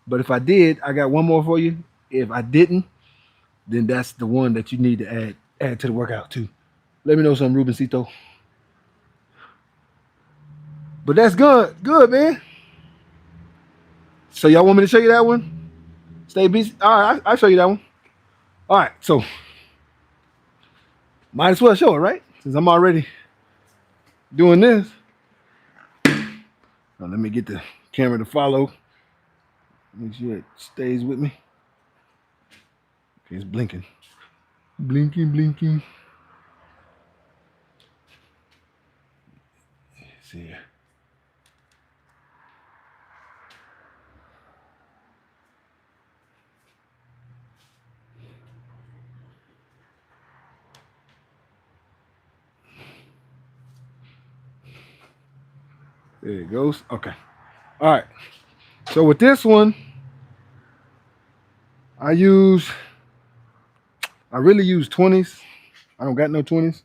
But if I did, I got one more for you. If I didn't, then that's the one that you need to add to the workout too. Let me know something, Rubensito. But that's good, man. So y'all want me to show you that one? Stay busy. All right, I'll show you that one. All right, so might as well show it, right? Since I'm already doing this. Now let me get the camera to follow. Make sure it stays with me. Okay, it's blinking. Blinking, blinking. Let's see here. There it goes. Okay. All right. So with this one, I really use 20s. I don't got no 20s,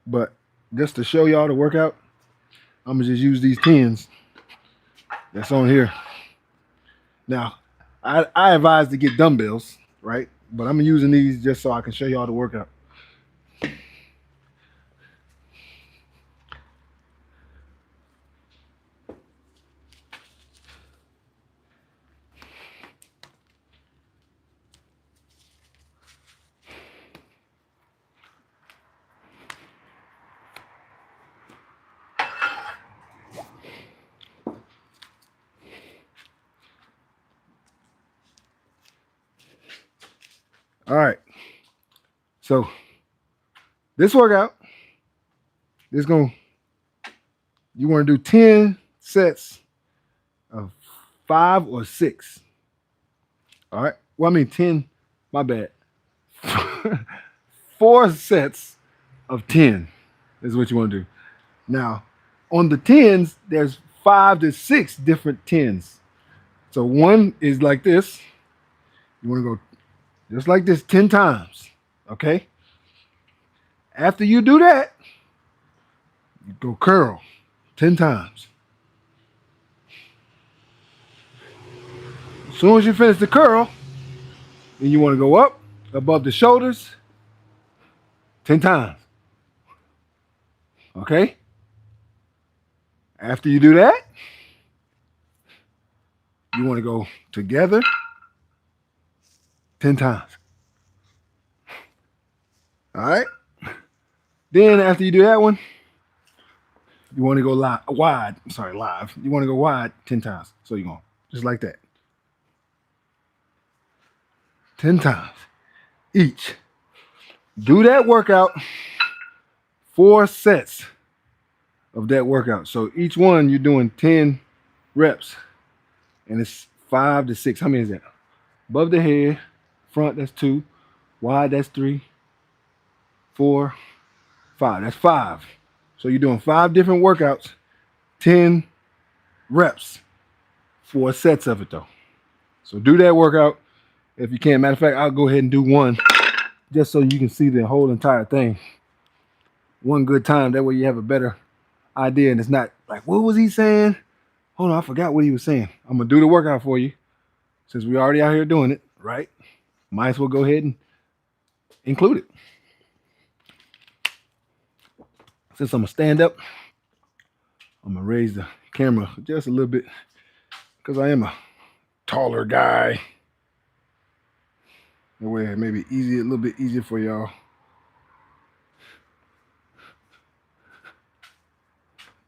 but just to show y'all the workout, I'm gonna just use these 10s that's on here. Now, I advise to get dumbbells, right? But I'm using these just so I can show y'all the workout. All right. So this workout is you want to do 10 sets of 5 or 6. All right. Well, I mean 10, my bad. 4 sets of 10 is what you want to do. Now, on the 10s, there's 5 to 6 different 10s. So one is like this. You want to go just like this 10 times. Okay. After you do that, you go curl 10 times. As soon as you finish the curl, then you want to go up above the shoulders 10 times. Okay? After you do that, you want to go together 10 times. All right? Then after you do that one, you want to go live. You want to go wide 10 times. So you're going just like that. 10 times each. Do that workout, 4 sets of that workout. So each one you're doing 10 reps, and it's 5 to 6. How many is that? Above the head, front, that's 2. Wide, that's 3. 4, 5. That's 5. So you're doing 5 different workouts, 10 reps, 4 sets of it though. So do that workout if you can. Matter of fact, I'll go ahead and do one just so you can see the whole entire thing. One good time. That way you have a better idea and it's not like, what was he saying? Hold on, I forgot what he was saying. I'm going to do the workout for you since we're already out here doing it, right? Might as well go ahead and include it. Since I'm going to stand up, I'm going to raise the camera just a little bit because I am a taller guy. That way it may be easier, a little bit easier for y'all.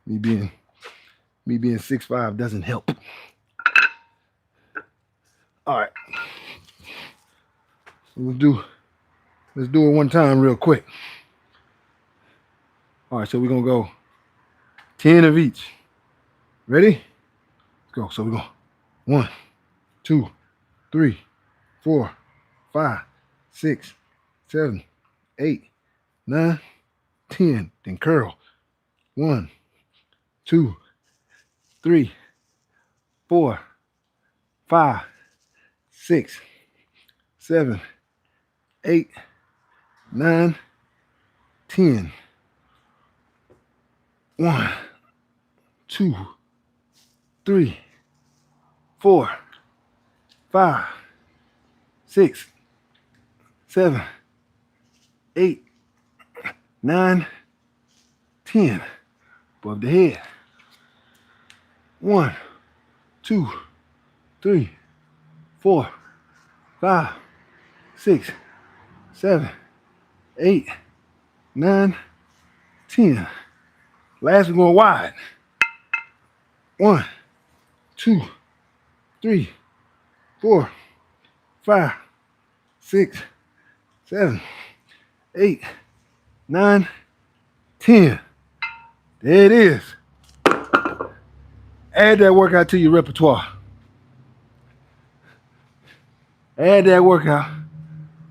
Me being 6'5" doesn't help. All right. Let's do it one time real quick. All right, so we're gonna go 10 of each. Ready? Let's go. So we're going 1, 2, 3, 4, 5, 6, 7, 8, 9, 10. Then curl. 1, 2, 3, 4, 5, 6, 7, 8, 9, 10. 1, 2, 3, 4, 5, 6, 7, 8, 9, 10. Above the head. 1, 2, 3, 4, 5, 6, 7, 8, 9, 10. Last, we're going wide. 1, 2, 3, 4, 5, 6, 7, 8, 9, 10. There it is. Add that workout to your repertoire. Add that workout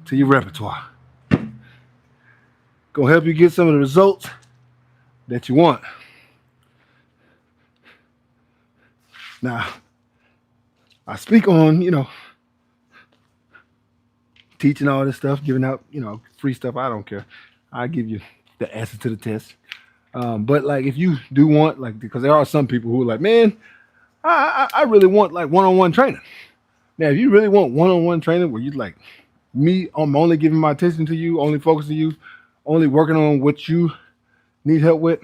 to your repertoire. Gonna help you get some of the results that you want. Now, I speak on, teaching all this stuff, giving out, free stuff. I don't care. I give you the answer to the test. But like, if you do want, like, because there are some people who are like, man, I really want like one-on-one training. Now, if you really want one-on-one training where you like me, I'm only giving my attention to you, only focusing you, only working on what you need help with,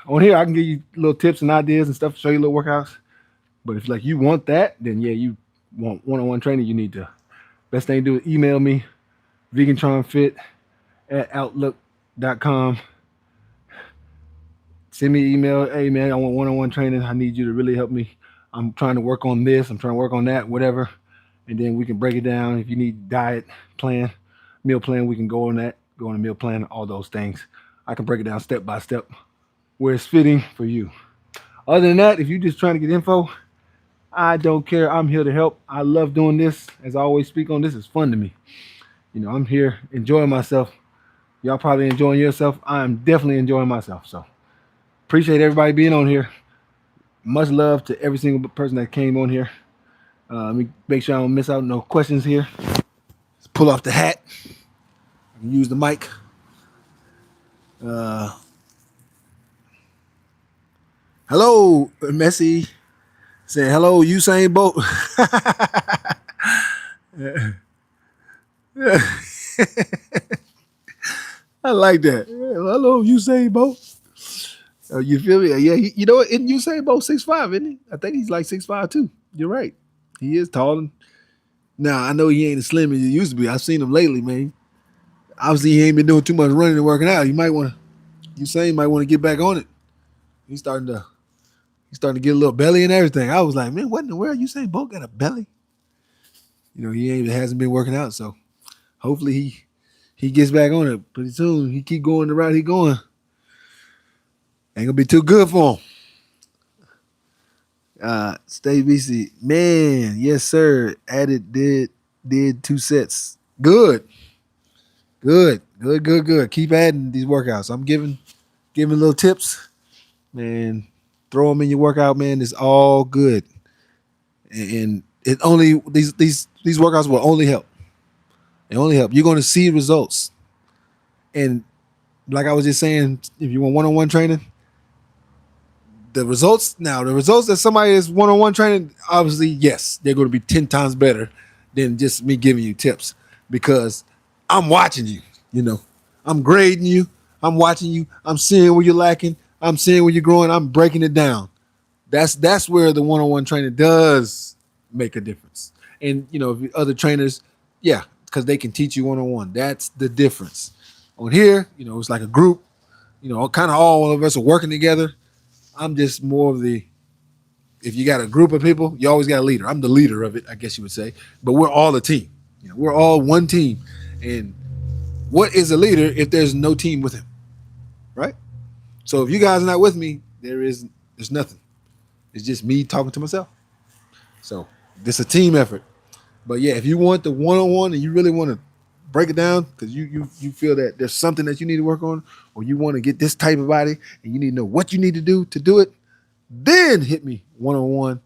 on here I can give you little tips and ideas and stuff, show you little workouts. But if like you want that, then yeah, you want one-on-one training, you need to. Best thing to do is email me, vegantronfit@outlook.com. Send me an email. Hey man, I want one-on-one training. I need you to really help me. I'm trying to work on this. I'm trying to work on that, whatever. And then we can break it down. If you need diet plan, meal plan, we can go on that. Go on a meal plan, all those things. I can break it down step by step where it's fitting for you. Other than that, if you're just trying to get info, I don't care. I'm here to help. I love doing this. As I always speak on, this is fun to me. I'm here enjoying myself. Y'all probably enjoying yourself. I'm definitely enjoying myself. So appreciate everybody being on here. Much love to every single person that came on here. Let me make sure I don't miss out no questions here. Let's pull off the hat. I can use the mic. Hello, Messi. Saying hello, Usain Bolt. I like that. Hello, Usain Bolt. You feel me? Yeah, you know what? Isn't Usain Bolt 6'5", isn't he? I think he's like 6'5" too. You're right. He is tall. Now, I know he ain't as slim as he used to be. I've seen him lately, man. Obviously, he ain't been doing too much running and working out. Usain might want to get back on it. He's starting to get a little belly and everything. I was like, man, what in the world? Usain Bolt got a belly? He hasn't been working out, so hopefully he gets back on it pretty soon. He keep going the route he going. Ain't gonna be too good for him. Stay BC. Man, yes, sir. Added did 2 sets. Good. Keep adding these workouts. I'm giving little tips. Man, throw them in your workout, man. It's all good. And it only these workouts will only help. They only help. You're gonna see results. And like I was just saying, if you want one-on-one training, the results that somebody is one-on-one training, obviously, yes, they're going to be 10 times better than just me giving you tips, because I'm watching you, I'm grading you. I'm watching you. I'm seeing where you're lacking. I'm seeing where you're growing. I'm breaking it down. That's where the one-on-one training does make a difference. And, if other trainers, yeah, because they can teach you one-on-one. That's the difference. On here, it's like a group, kind of all of us are working together. I'm just more of if you got a group of people, you always got a leader. I'm the leader of it, I guess you would say. But we're all a team. We're all one team. And what is a leader if there's no team with him, right? So if you guys are not with me, there's nothing. It's just me talking to myself. So this is a team effort. But yeah, if you want the one-on-one and you really want to break it down because you feel that there's something that you need to work on, or you want to get this type of body and you need to know what you need to do it, then hit me one-on-one,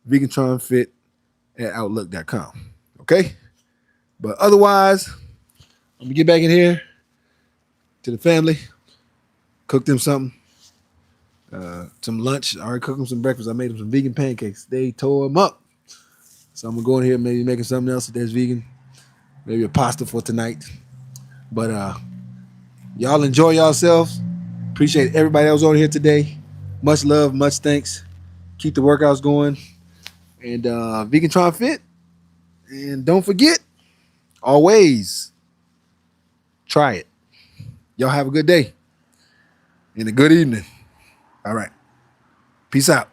vegantronfit@outlook.com. Okay? But otherwise, I'm gonna get back in here to the family, cook them something, some lunch. I already cooked them some breakfast. I made them some vegan pancakes. They tore them up. So I'm gonna go in here, maybe making something else that's vegan. Maybe a pasta for tonight. But y'all enjoy yourselves. Appreciate everybody that was on here today. Much love, much thanks. Keep the workouts going. And Vegantron Fit. And don't forget, always try it. Y'all have a good day and a good evening. All right. Peace out.